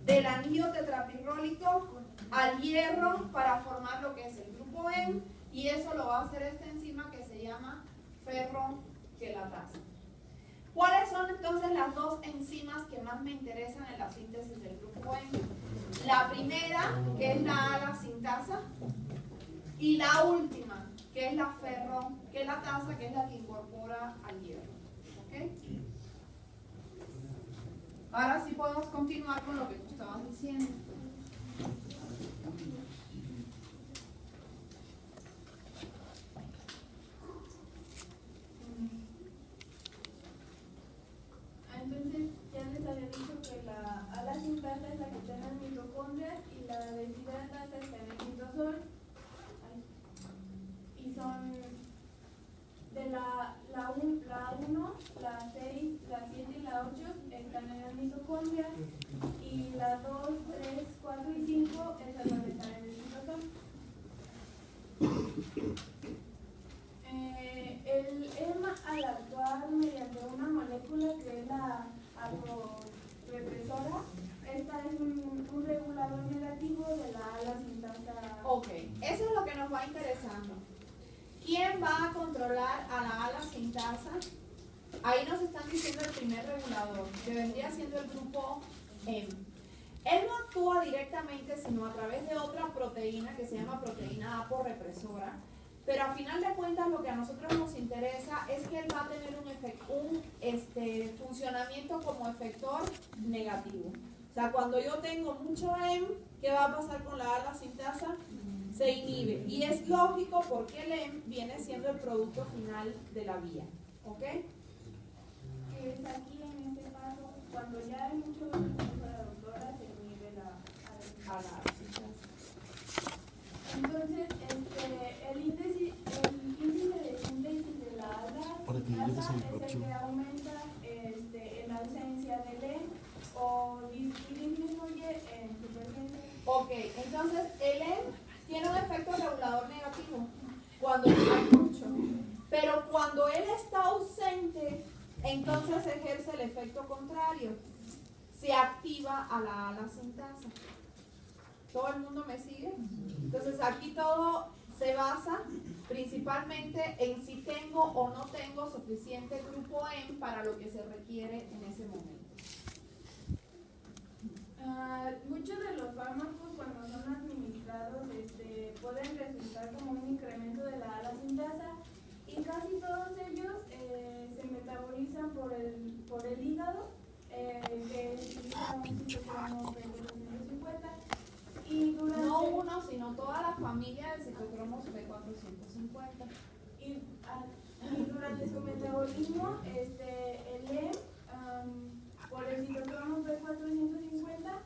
del anillo tetrapirrólico al hierro para formar lo que es el grupo M y eso lo va a hacer esta enzima que se llama ferroquelatasa. ¿Cuáles son entonces las dos enzimas que más me interesan en la síntesis del grupo M? La primera, que es la ala-sintasa, y la última, que es la ferroquelatasa, que es la que incorpora al hierro. ¿Okay? Ahora sí podemos continuar con lo que tú estabas diciendo. Entonces, ya les había dicho que la ala-sintasa es la que está en las mitocondrias y la deshidratasa está en el citosol. Y son de la 1, la 6, la 7 y la 8 están en las mitocondrias y la 2, 3, 4 y 5 esas van a estar en el citosol. El EMA al actuar mediante una molécula que es la agrorepresora, esta es un regulador negativo de la ala-sintasa. Ok, eso es lo que nos va interesando. ¿Quién va a controlar a la ala-sintasa? Ahí nos están diciendo el primer regulador, que vendría siendo el grupo M. Él no actúa directamente, sino a través de otra proteína que se llama proteína aporepresora, pero a final de cuentas lo que a nosotros nos interesa es que él va a tener un funcionamiento como efector negativo. O sea, cuando yo tengo mucho M, ¿qué va a pasar con la ala-sintasa? Se inhibe. Y es lógico porque el M viene siendo el producto final de la vía. ¿Ok? Que es aquí en este caso, cuando ya hay mucho de la doctora, se inhibe la ala-sintasa. Entonces, el índice de síntesis de la ala-sintasa es el que aumenta en ausencia del E o disminuye en su presencia. Ok, entonces el M tiene un efecto regulador negativo cuando hay mucho. mucho. Pero cuando él está ausente, entonces ejerce el efecto contrario. Se activa a la ala sintasa. ¿Todo el mundo me sigue? Entonces aquí todo se basa principalmente en si tengo o no tengo suficiente grupo M para lo que se requiere en ese momento. Muchos de los fármacos cuando son administrados pueden resultar como un incremento de la ala sintasa y casi todos ellos se metabolizan por el hígado, que utiliza un citocromo P450 y durante... No uno, sino toda la familia de citocromos P450. Y durante su metabolismo, el EM, por el citocromo P450,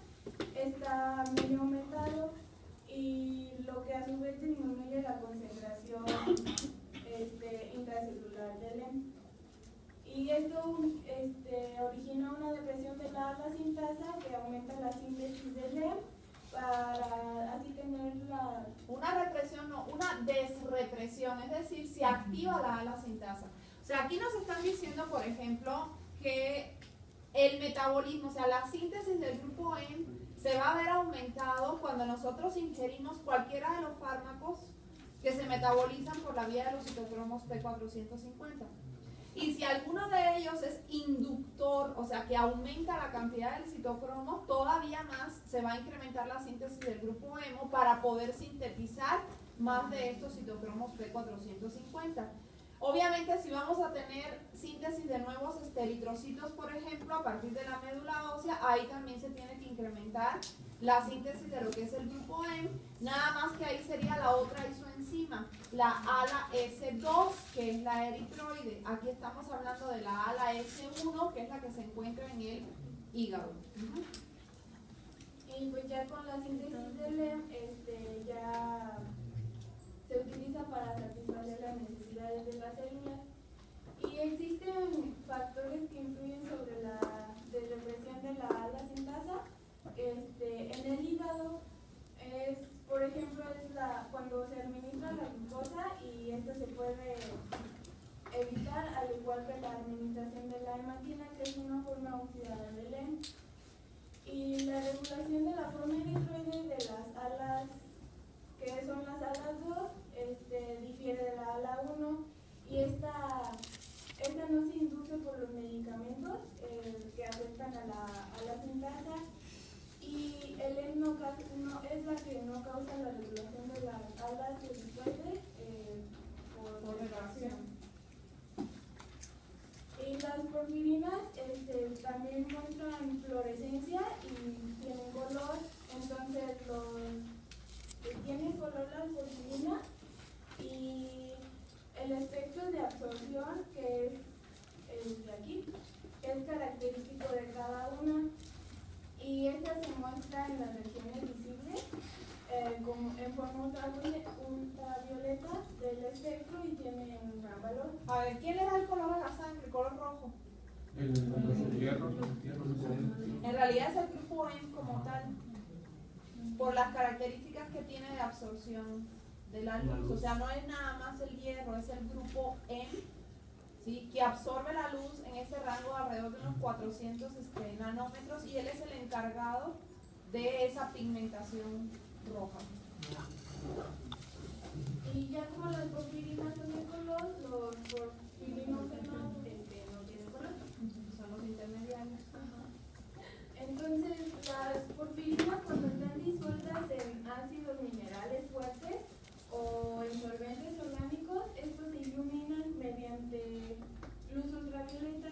está medio aumentado y lo que a su vez disminuye la concentración intracelular del EM. Y esto origina una depresión de la ala sintasa que aumenta la síntesis del EM para así tener una represión, no, una desrepresión, es decir, se activa la ala sintasa. O sea, aquí nos están diciendo, por ejemplo, que el metabolismo, o sea, la síntesis del grupo M se va a ver aumentado cuando nosotros ingerimos cualquiera de los fármacos que se metabolizan por la vía de los citocromos P450. Y si alguno de ellos es inductor, o sea, que aumenta la cantidad del citocromo, todavía más se va a incrementar la síntesis del grupo hemo para poder sintetizar más de estos citocromos P450. Obviamente, si vamos a tener síntesis de nuevos eritrocitos, por ejemplo, a partir de la médula ósea, ahí también se tiene que incrementar la síntesis de lo que es el grupo M, nada más que ahí sería la otra isoenzima, la ala S2, que es la eritroide. Aquí estamos hablando de la ala S1, que es la que se encuentra en el hígado. Y pues ya con la síntesis del EM, ya se utiliza para satisfacer las necesidades de las células. Y existen factores que influyen sobre la desrepresión de la ala sintasa. En el hígado por ejemplo, cuando se administra la glucosa y esto se puede evitar, al igual que la administración de la hematina, que es una forma oxidada del EM. Y la regulación de la forma eritroide de las alas, que son las alas 2, difiere de la ala 1, y esta no se induce por los medicamentos que afectan a la sintasa, y el EM no es la que no causa la regulación de las alas eritroides por regulación. Y las porfirinas también muestran fluorescencia y tienen color, entonces tienen color las porfirinas, y el espectro de absorción, que es el de aquí, es característico de cada una, y esta se muestra en las regiones visibles como en forma ultravioleta del espectro y tiene un gran valor. A ver, ¿quién le da el color a la sangre, el color rojo? El hierro. En realidad es el grupo M como tal, por las características que tiene de absorción de la luz. O sea, no es nada más el hierro, es el grupo M, ¿sí?, que absorbe la luz en ese rango de alrededor de unos 400 nanómetros, y él es el encargado de esa pigmentación roja. Y ya como las porfirinas son de color, los porfirinógenos no tienen color. Son los intermediarios. Entonces, las porfirinas, cuando están disueltas en ácidos minerales fuertes o en solventes orgánicos, estos se iluminan mediante luz ultravioleta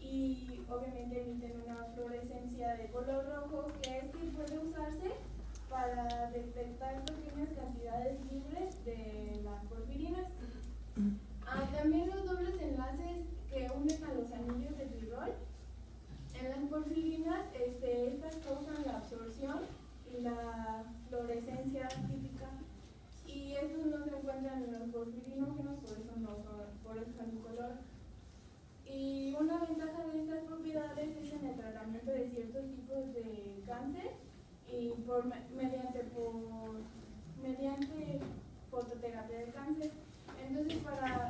y obviamente emiten una fluorescencia de color rojo, que puede usarse para detectar pequeñas cantidades libres de las porfirinas. También los dobles enlaces que unen a los anillos de Birol. En las porfirinas, estas causan la absorción y la fluorescencia típica, y estos no se encuentran en los porfirinógenos, por eso son un color. Y una ventaja de estas propiedades es en el tratamiento de ciertos tipos de cáncer y mediante fototerapia de cáncer. Entonces, para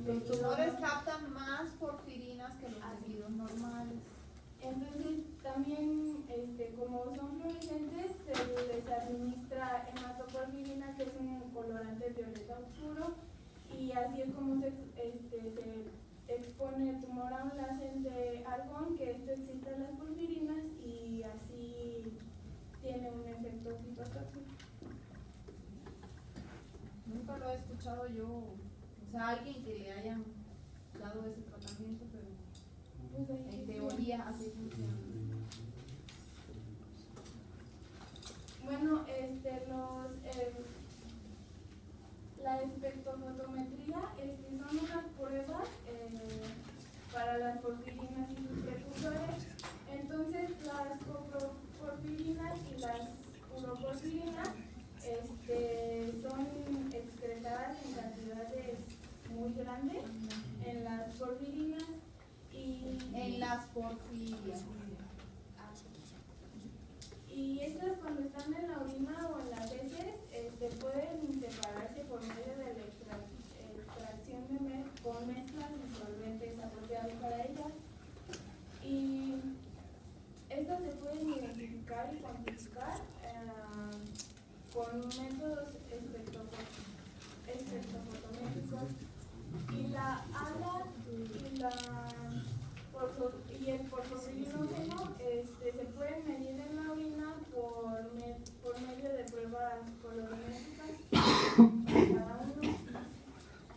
Los tumores captan más porfirinas que los tejidos normales. Entonces, también, como son fluorescentes, se les administra hematoporfirina, que es un colorante violeta oscuro, y así es como se expone el tumor a un láser de argón, que esto excita las porfirinas y así tiene un efecto citotóxico. Nunca lo he escuchado yo, o sea, alguien que le hayan dado ese tratamiento, pero en teoría así funciona. Bueno, la espectrofotometría son unas pruebas para las porfirinas y sus precursores. Entonces, las coproporfirinas y las uroporfirinas son excretadas en cantidades muy grandes en las porfirinas y En las porfirias. Y estas, cuando están en la orina o en las heces, pueden separarse por medio de la extracción con mezclas y solventes apropiados para ellas. Y estas se pueden identificar y cuantificar con métodos espectrofotométricos. Y la ALA y el porforinógeno se pueden medir en la orina por medio de pruebas colorimétricas cada uno.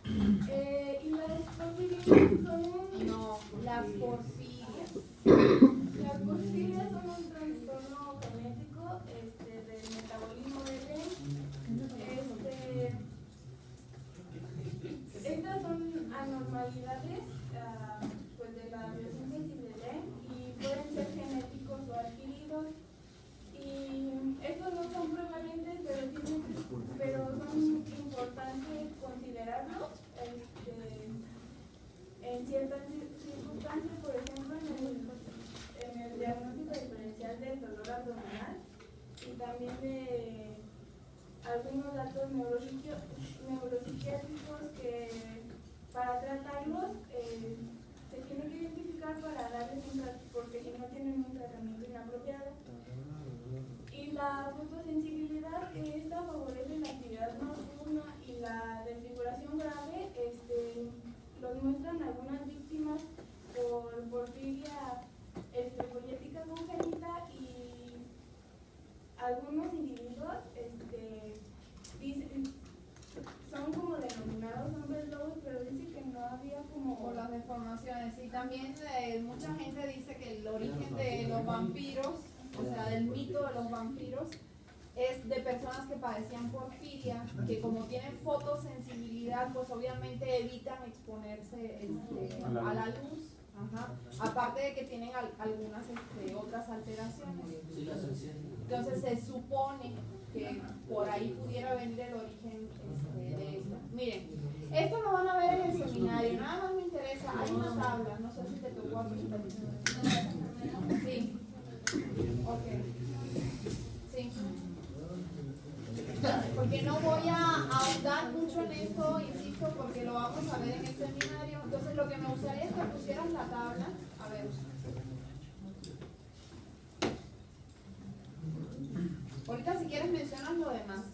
Y las porfirinas son No, las porfirias. las porfirias son un trastorno genético del metabolismo del heme. Estas son anormalidades pues de la biosíntesis del heme y pueden ser genéticos o adquiridos. Y estos no son prevalentes, pero son importantes considerarlos en ciertas circunstancias, por ejemplo en el diagnóstico diferencial del dolor abdominal y también de algunos datos neuropsiquiátricos que para tratarlos se tienen que identificar para darles porque si no tienen un tratamiento inapropiado. Y la fotosensibilidad, que esta favorece la actividad nocturna y la desfiguración grave, los muestran algunas víctimas por porfiria poyética congénita y algunos individuos son como denominados hombres lobos, pero dice que no había como Por las deformaciones. Y también mucha gente dice que el origen de los vampiros, o sea, del mito de los vampiros, es de personas que padecían porfiria, que como tienen fotosensibilidad, pues obviamente evitan exponerse a la luz. Ajá. Aparte de que tienen algunas otras alteraciones. Entonces se supone que por ahí pudiera venir el origen de esto. Miren, esto lo van a ver en el seminario, nada más me interesa, hay una tabla, no sé si te tocó a ti. Sí. Ok. Sí. Porque no voy a ahondar mucho en esto, insisto, porque lo vamos a ver en el seminario. Entonces lo que me gustaría es que pusieras la tabla. A ver. Ahorita si quieres mencionas lo demás.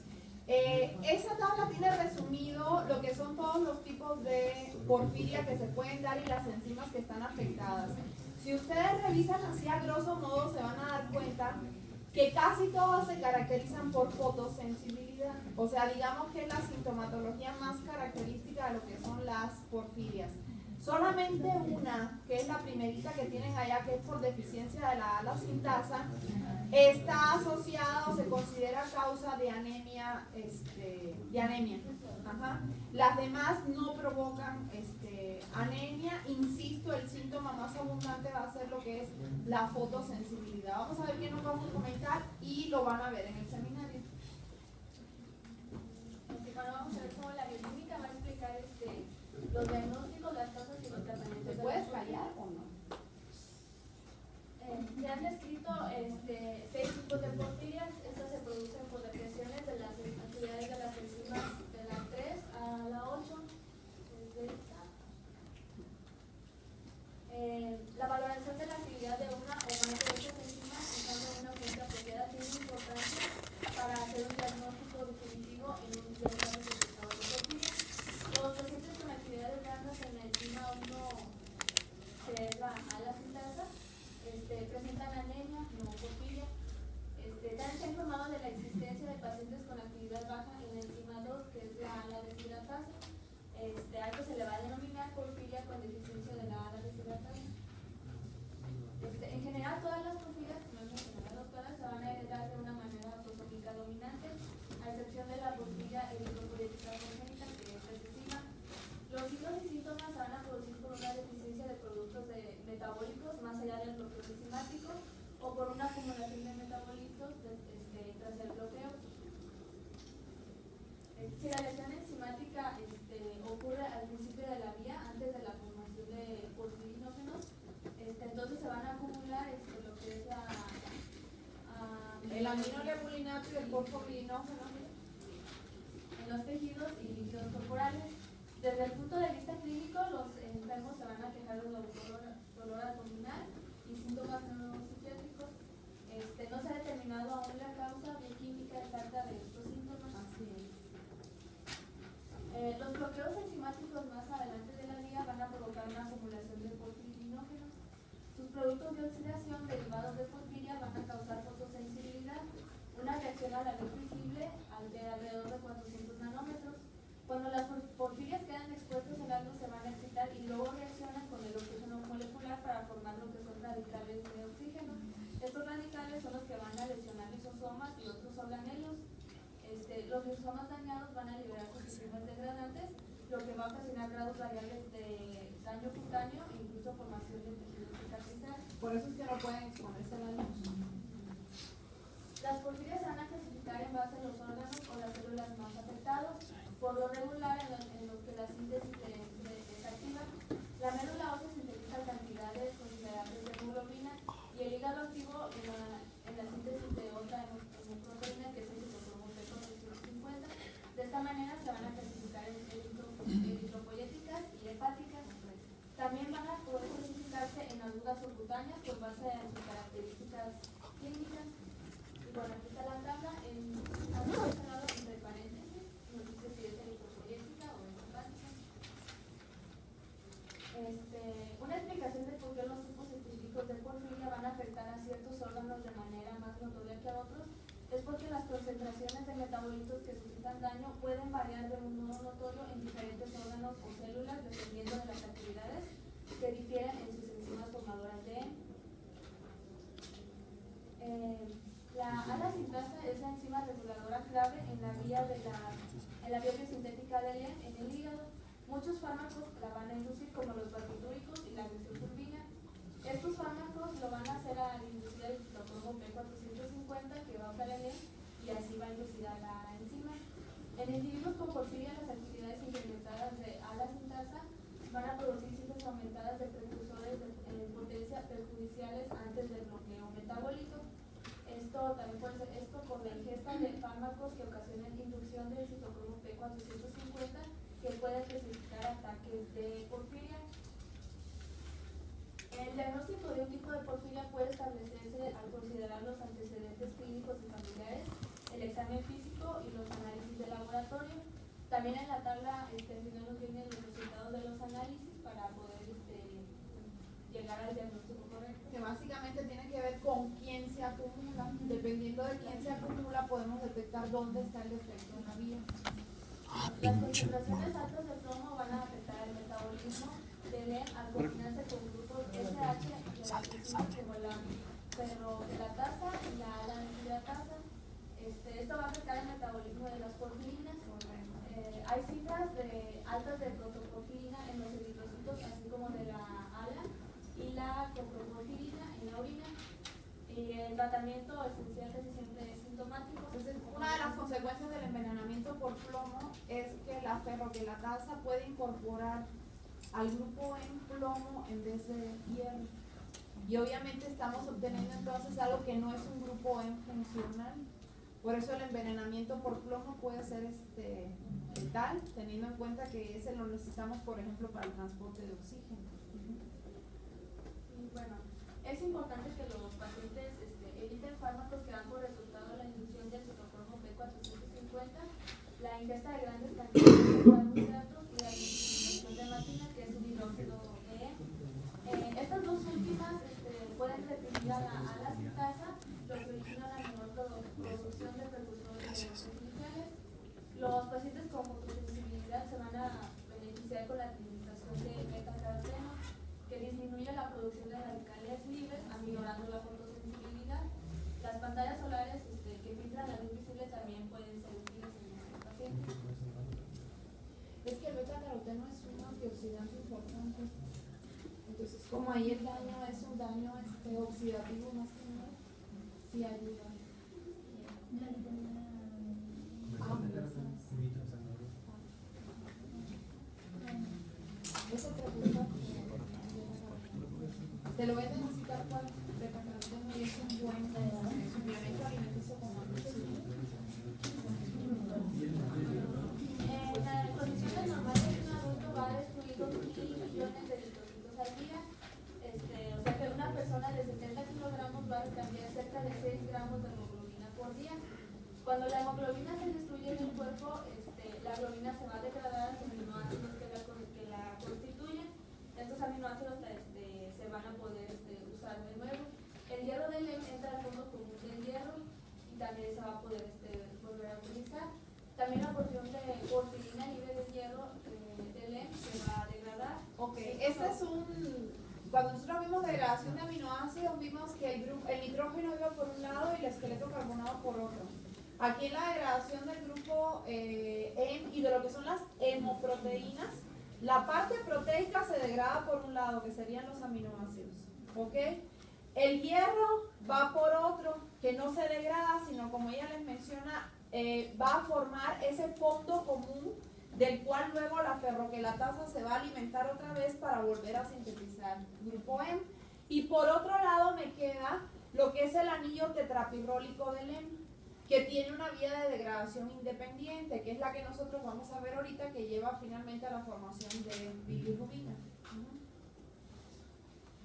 Esa tabla tiene resumido lo que son todos los tipos de porfiria que se pueden dar y las enzimas que están afectadas. Si ustedes revisan así a grosso modo se van a dar cuenta que casi todas se caracterizan por fotosensibilidad. O sea, digamos que es la sintomatología más característica de lo que son las porfirias. Solamente una, que es la primerita que tienen allá, que es por deficiencia de la ala-sintasa, está asociada o se considera causa de anemia. Ajá. Las demás no provocan anemia. Insisto, el síntoma más abundante va a ser lo que es la fotosensibilidad. Vamos a ver qué nos vamos a comentar y lo van a ver en el seminario. Bueno, vamos a ver cómo la bioquímica va a explicar los diagnósticos, las causas y los tratamientos. ¿Te puedes callar o no? Se han descrito 6 tipos de porfirias. Estas se producen por depresiones de las actividades de las enzimas de la 3 a la 8. Desde esta La valoración de la actividad de una o más de estas enzimas usando una fuente apropiada tiene importancia para hacer un diagnóstico definitivo en un diagrama de resultados de porfiria. Los pacientes con actividades blandas en la enzima 1, que es la ala-sintasa, presentan anemia, no porfiria. También se ha informado de la existencia de pacientes con actividad baja en la enzima 2, que es la ala-deshidratasa. A esto se le va a denominar porfiria con deficiencia de la ala-deshidratasa. En general, todas las porfirias, como hemos mencionado, todas se van a heredar de una manera autosómica dominante, a excepción de la porfiria eritropoietica congénita, que es recesiva. Los signos y síntomas se van a producir por una deficiencia de productos metabólicos más allá del bloqueo enzimático o por una acumulación de metabolitos tras el bloqueo. Si la lesión enzimática ocurre al principio de la vía, antes de la formación de porfirinógenos, entonces se van a acumular lo que es el aminolebulinato y el porfirinógeno en los tejidos y líquidos corporales. Desde el punto de vista clínico, los enfermos se van a quejar de dolor abdominal y síntomas neuropsiquiátricos. No se ha determinado aún la causa bioquímica exacta de estos síntomas. Los bloqueos enzimáticos más adelante de la vía van a provocar una acumulación de porfirinógenos. Sus productos de oxidación derivados de porfiria van a causar fotosensibilidad, una reacción a la luz visible de alrededor de 400 nanómetros. Cuando las porfirias quedan expuestas al algo se van a excitar y luego reaccionan con el oxígeno molecular para formar lo que son radicales de oxígeno. Estos radicales son los que van a lesionar lisosomas y otros organelos. Los lisosomas dañados van a liberar sustancias degradantes, lo que va a ocasionar grados variables de daño cutáneo e incluso formación de tejido cicatrizal. Por eso es que no pueden exponerse a la luz. Las porfirias se van a clasificar en base a los órganos o las células más afectados, por lo regular en los que la síntesis se desactiva. La médula ósea sintetiza cantidades considerables de hemoglobina y el hígado activo en la síntesis de otra hemoproteína que es el citocromo P450. De esta manera se van a clasificar en eritropoyéticas y hepáticas. También van a poder clasificarse en agudas o cutáneas por base a sus características clínicas. Y bueno, aquí está la tabla. Han mencionado entre paréntesis, nos dice si es eritropoyética o es hepática. Una explicación de por qué los tipos específicos de porfiria van a afectar a ciertos órganos de manera más notoria que a otros es porque las concentraciones de metabolitos que suscitan daño pueden variar de un modo notorio en diferentes órganos o células dependiendo de las actividades que difieren en sus enzimas formadoras de la ala-sintasa es la enzima reguladora clave en la vía biosintética del EN en el hígado. Muchos fármacos la van a inducir, como los barbitúricos y la metilturbina. Estos fármacos lo van a hacer al inducir el citocromo P450 que va a usar el EN y así va a inducir a la enzima. En individuos con porfiria, las actividades incrementadas de ala-sintasa van a producir cifras aumentadas de precursores de potencia perjudiciales antes del bloqueo metabólico. Esto también puede ser por la ingesta de fármacos que ocasionan inducción del citocromo P450 que puede especificar ataques de porfiria. El diagnóstico de un tipo de porfiria puede establecerse al considerar los antecedentes clínicos y familiares, el examen físico y los análisis de laboratorio. También en la tabla final nos vienen los resultados de los análisis para poder llegar al diagnóstico correcto. Que básicamente tiene que ver con quién se acumula. Dependiendo de quién se acumula, podemos detectar dónde está el defecto en la vía. Las concentraciones altas de plomo van a afectar el metabolismo del EN al combinarse con grupos SH y enzimas como la ferrokeratasa y la ala-deshidratasa. Esto va a afectar el metabolismo de las porfirinas. Hay cifras altas de protoporfirina en los eritrocitos, así como de la ala y la coproporfirina en la orina. Y el tratamiento esencial casi siempre es sintomático. Entonces, una de las consecuencias del envenenamiento por plomo es que la ferrokeratasa puede incorporar al grupo en plomo en vez de hierro. Y obviamente estamos obteniendo entonces algo que no es un grupo en funcional. Por eso el envenenamiento por plomo puede ser letal, teniendo en cuenta que ese lo necesitamos, por ejemplo, para el transporte de oxígeno. cuenta la ingesta de grandes cantidades de carbohidratos y la eliminación de matina, que es un hidróxido de E. Estas dos últimas pueden reprimir a la citasa, lo que origina la menor producción de precursores iniciales. Los pacientes con fotosensibilidad se van a beneficiar con la administración de beta-caroteno, que disminuye la producción de radicales libres, aminorando la fotosensibilidad. Las pantallas solares que filtran la luz visible también pueden ser útiles en estos pacientes. Es que el beta-caroteno es un antioxidante importante. Entonces, como ahí el daño es un daño oxidativo más que nada, sí ayuda. Esa pregunta te lo voy a necesitar cuál beta-caroteno y es un buen suplemento alimenticio como En las condiciones normales, un adulto va a destruir 2.000 millones de eritrocitos al día. O sea que una persona de 70 kilogramos va a cambiar cerca de 6 gramos de hemoglobina por día. Cuando la hemoglobina se destruye en el cuerpo, la globina se va a degradar a los aminoácidos que la constituyen. Estos aminoácidos se van a poder usar de nuevo. El hierro del LEM entra al fondo común del hierro y también se va a poder volver a utilizar. También la porción de porfirina libre de hierro del LEM se va a degradar. Ok, este es cuando nosotros vimos degradación de aminoácidos, vimos que el nitrógeno iba por un lado y el esqueleto carbonado por otro. Aquí en la degradación del grupo EM y de lo que son las hemoproteínas, la parte proteica se degrada por un lado, que serían los aminoácidos. ¿Ok? El hierro va por otro, que no se degrada, sino como ella les menciona, va a formar ese fondo común del cual luego la ferroquelatasa se va a alimentar otra vez para volver a sintetizar grupo M. Y por otro lado me queda lo que es el anillo tetrapirrólico del M, que tiene una vía de degradación independiente, que es la que nosotros vamos a ver ahorita, que lleva finalmente a la formación de bilirrubina.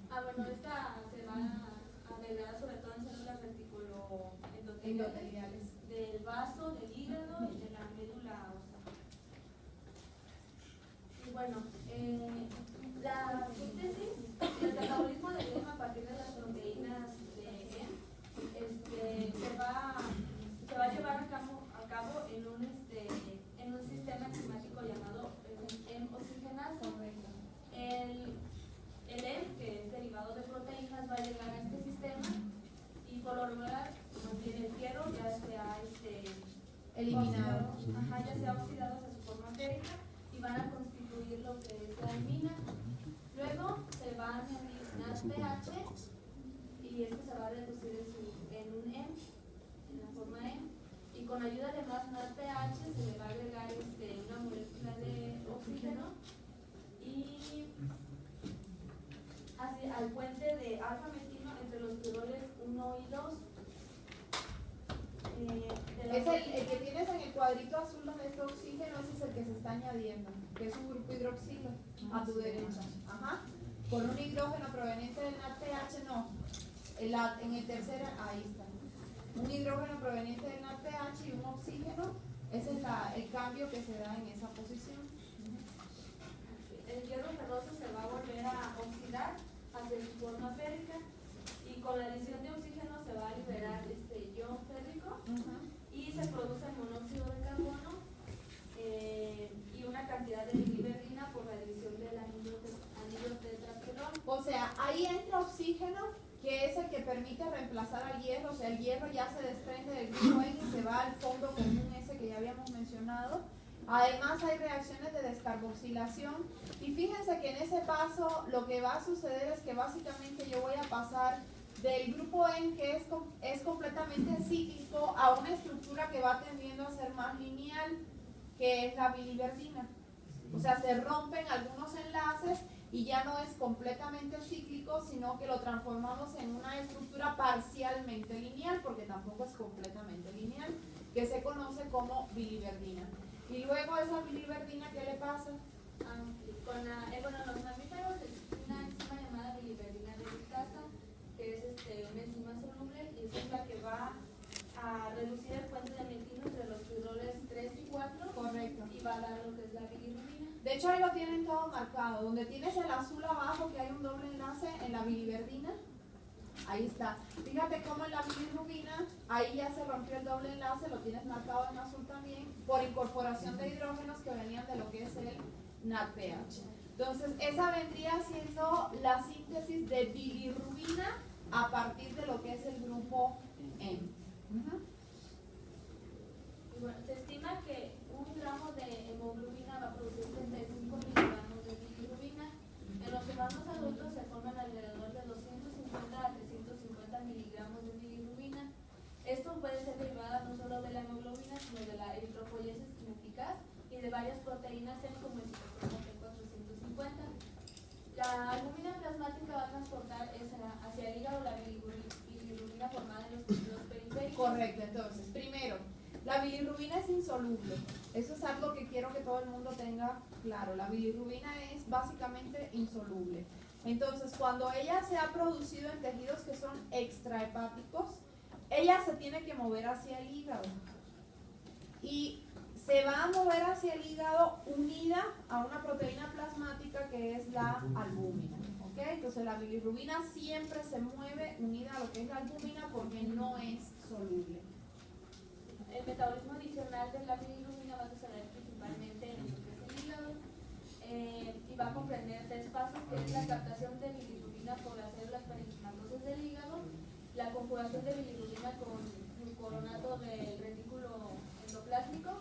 Bueno, esta se va a degradar sobre todo en células reticuloendoteliales del vaso, del hígado y de la médula ósea. Y bueno, la síntesis y el metabolismo del LEM a partir de las proteínas de EM se va a llevar a cabo en un sistema enzimático llamado oxigenasa. El EM, que es derivado de proteínas, va a llegar a este sistema y por lo regular, más bien el hierro ya se ha eliminado. Ya se ha oxidado hacia su forma férica y van a constituir lo que es la almina. Luego se va a añadir NADPH y este se va a reducir en un M, en la forma M. Y con ayuda de más NADPH se le va a agregar una molécula de oxígeno y así al puente de alfa-metilo entre los piroles 1 y 2. Es el que tienes en el cuadrito azul donde está oxígeno, ese es el que se está añadiendo, que es un grupo hidroxilo a tu derecha. Con un hidrógeno proveniente del NADPH, no. En el tercero, ahí está. Un hidrógeno proveniente del NADPH y un oxígeno, ese es el cambio que se da en esa posición. El hierro ferroso se va a volver a oxidar hacia su forma férrica y con la adición de oxígeno se va a liberar ion férrico y se produce el monóxido de carbono y una cantidad de biliverdina por la división del anillo tetrapirrol. O sea, ahí entra oxígeno, que es el que permite reemplazar al hierro. O sea, el hierro ya se desprende del grupo N y se va al fondo común ese que ya habíamos mencionado. Además hay reacciones de descarboxilación y fíjense que en ese paso lo que va a suceder es que básicamente yo voy a pasar del grupo N, que es completamente cíclico, a una estructura que va tendiendo a ser más lineal, que es la biliverdina. O sea, se rompen algunos enlaces y ya no es completamente cíclico, sino que lo transformamos en una estructura parcialmente lineal, porque tampoco es completamente lineal, que se conoce como biliverdina. Y luego esa biliverdina, ¿qué le pasa? Con los mamíferos es una enzima llamada biliverdina reductasa, que es una enzima soluble y es la que va a reducir el puente de metilo entre los piroles 3 hecho ahí lo tienen todo marcado. Donde tienes el azul abajo que hay un doble enlace en la biliverdina, ahí está. Fíjate cómo en la bilirrubina, ahí ya se rompió el doble enlace, lo tienes marcado en azul también, por incorporación de hidrógenos que venían de lo que es el NADPH. Entonces, esa vendría siendo la síntesis de bilirrubina a partir de lo que es el grupo M. Y bueno, se estima que 1 gramo de hemoglobina va a producir 35 miligramos de bilirrubina. En los humanos adultos se forman alrededor de 250 a 350 miligramos de bilirrubina. Esto puede ser derivada no solo de la hemoglobina, sino de la eritropoyesis ineficaz y de varias proteínas como el citocromo P450. La albúmina plasmática va a transportar hacia el hígado la bilirrubina formada en los tejidos periféricos. Correcto, entonces, primero, la bilirrubina es insoluble. Eso es algo que quiero que todo el mundo tenga claro. La bilirrubina es básicamente insoluble. Entonces, cuando ella se ha producido en tejidos que son extrahepáticos, ella se tiene que mover hacia el hígado. Y se va a mover hacia el hígado unida a una proteína plasmática que es la albúmina. ¿Ok? Entonces, la bilirrubina siempre se mueve unida a lo que es la albúmina porque no es soluble. El metabolismo adicional de la bilirrubina va a suceder principalmente en lo que es el hígado y va a comprender 3 pasos, que es la captación de bilirrubina por las células parenquimatosas del hígado, la conjugación de bilirrubina con glucoronato del retículo endoplásmico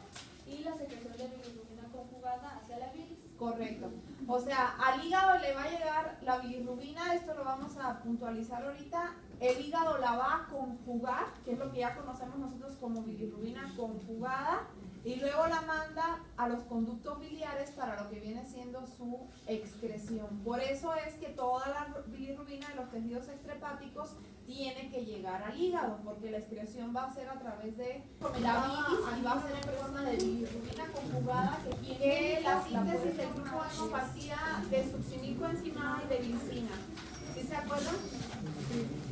y la secreción de bilirrubina conjugada hacia la bilis. Correcto. O sea, al hígado le va a llegar la bilirrubina, esto lo vamos a puntualizar ahorita. El hígado la va a conjugar, que es lo que ya conocemos nosotros como bilirrubina conjugada, y luego la manda a los conductos biliares para lo que viene siendo su excreción. Por eso es que toda la bilirrubina de los tejidos extrahepáticos tiene que llegar al hígado, porque la excreción va a ser a través de la bilis y va a ser en forma de bilirrubina conjugada que tiene la síntesis del grupo M partía de succinilcoenzimada y de glicina. ¿Sí se acuerdan?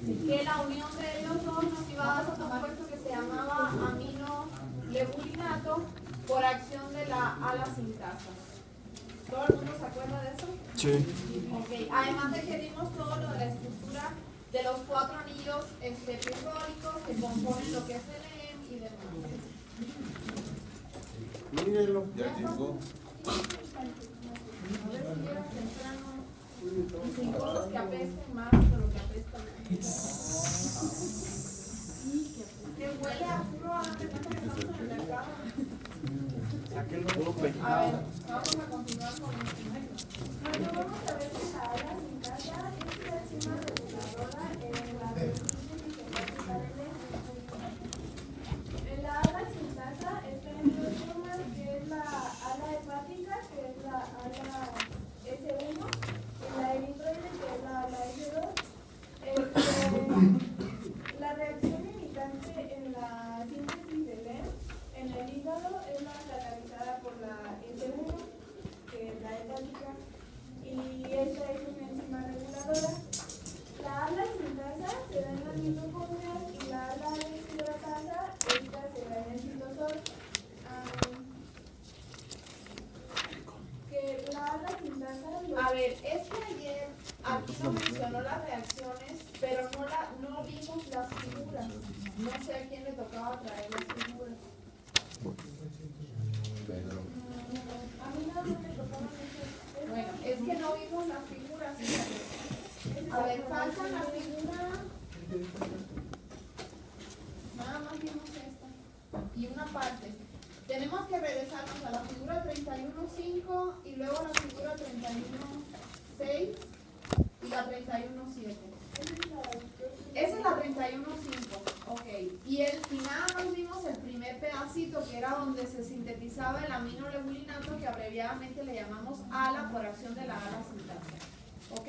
Que la unión de ellos dos nos iba a dar un compuesto que se llamaba aminolebulinato por acción de la ala-sintasa. ¿Todo el mundo se acuerda de eso? Sí. Ok. Además de que vimos todo lo de la estructura de los 4 anillos pirróricos que componen lo que es el EM y demás. Mírenlo, ya llegó. A ver si llega temprano. Y sin cosas que apesten más de lo que apestan. Que huele a puro antes de que estamos en el mercado. A ver, vamos a continuar con esto. Bueno, vamos a ver que la ala sintasa es la enzima reguladora en la síntesis hepática del hemo. En la ala sintasa está en 2 formas, que es la ala hepática, que es la ala S1, y la eritroide, que es la ala S2. La reacción limitante en la síntesis del EM en el hígado es la catalizada por la S1, que es la hepática, y esta es una enzima reguladora. La ala sintasa se da en las mitocondrias y la ala deshidratasa, esta se da en el citosol. Que la ala sintasa... A ver, es que ayer aquí nos mencionó las reacciones, pero no vimos las figuras. No sé a quién le tocaba traer las figuras. A mí nada más me tocaban esas. Bueno, es que no vimos las figuras. Fíjate. A ver, falta la figura. Nada más vimos esta. Y una parte. Tenemos que regresarnos a la figura 31.5 y luego a la figura 31.6 y la 31.7. Esa es la 31.5. Ok. Y nada más vimos el primer pedacito que era donde se sintetizaba el aminolebulinato, que abreviadamente le llamamos ALA por acción de la ala sintasa. ¿Ok?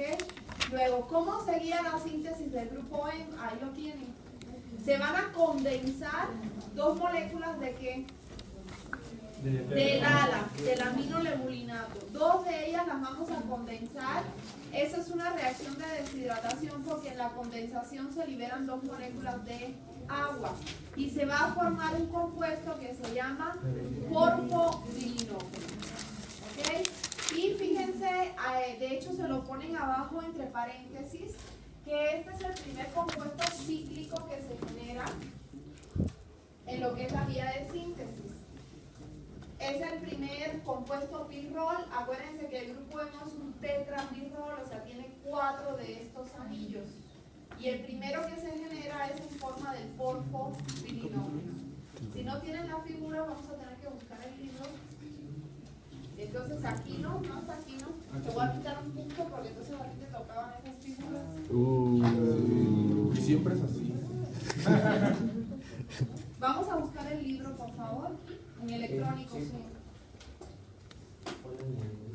Luego, ¿cómo seguía la síntesis del grupo M? Ahí lo tienen. Se van a condensar 2 moléculas de ¿qué? Del ALA, del aminolebulinato. 2 de ellas las vamos a condensar. Esa es una reacción de deshidratación porque en la condensación se liberan 2 moléculas de agua y se va a formar un compuesto que se llama porfobilinógeno. ¿Ok? Y fíjense, de hecho se lo ponen abajo entre paréntesis, que este es el primer compuesto cíclico que se genera en lo que es la vía de síntesis. Es el primer compuesto pirrol. Acuérdense que el grupo hemo es un tetrapirrol, o sea, tiene 4 de estos anillos. Y el primero que se genera es en forma del porfopirinomio. Si no tienen la figura, vamos a tener que buscar el libro. Entonces aquí no está aquí no. Te voy a quitar un punto porque entonces a ti te tocaban esas figuras. Y siempre es así. Vamos a buscar el libro, por favor. En electrónico, Sí. sí. Ponle en el-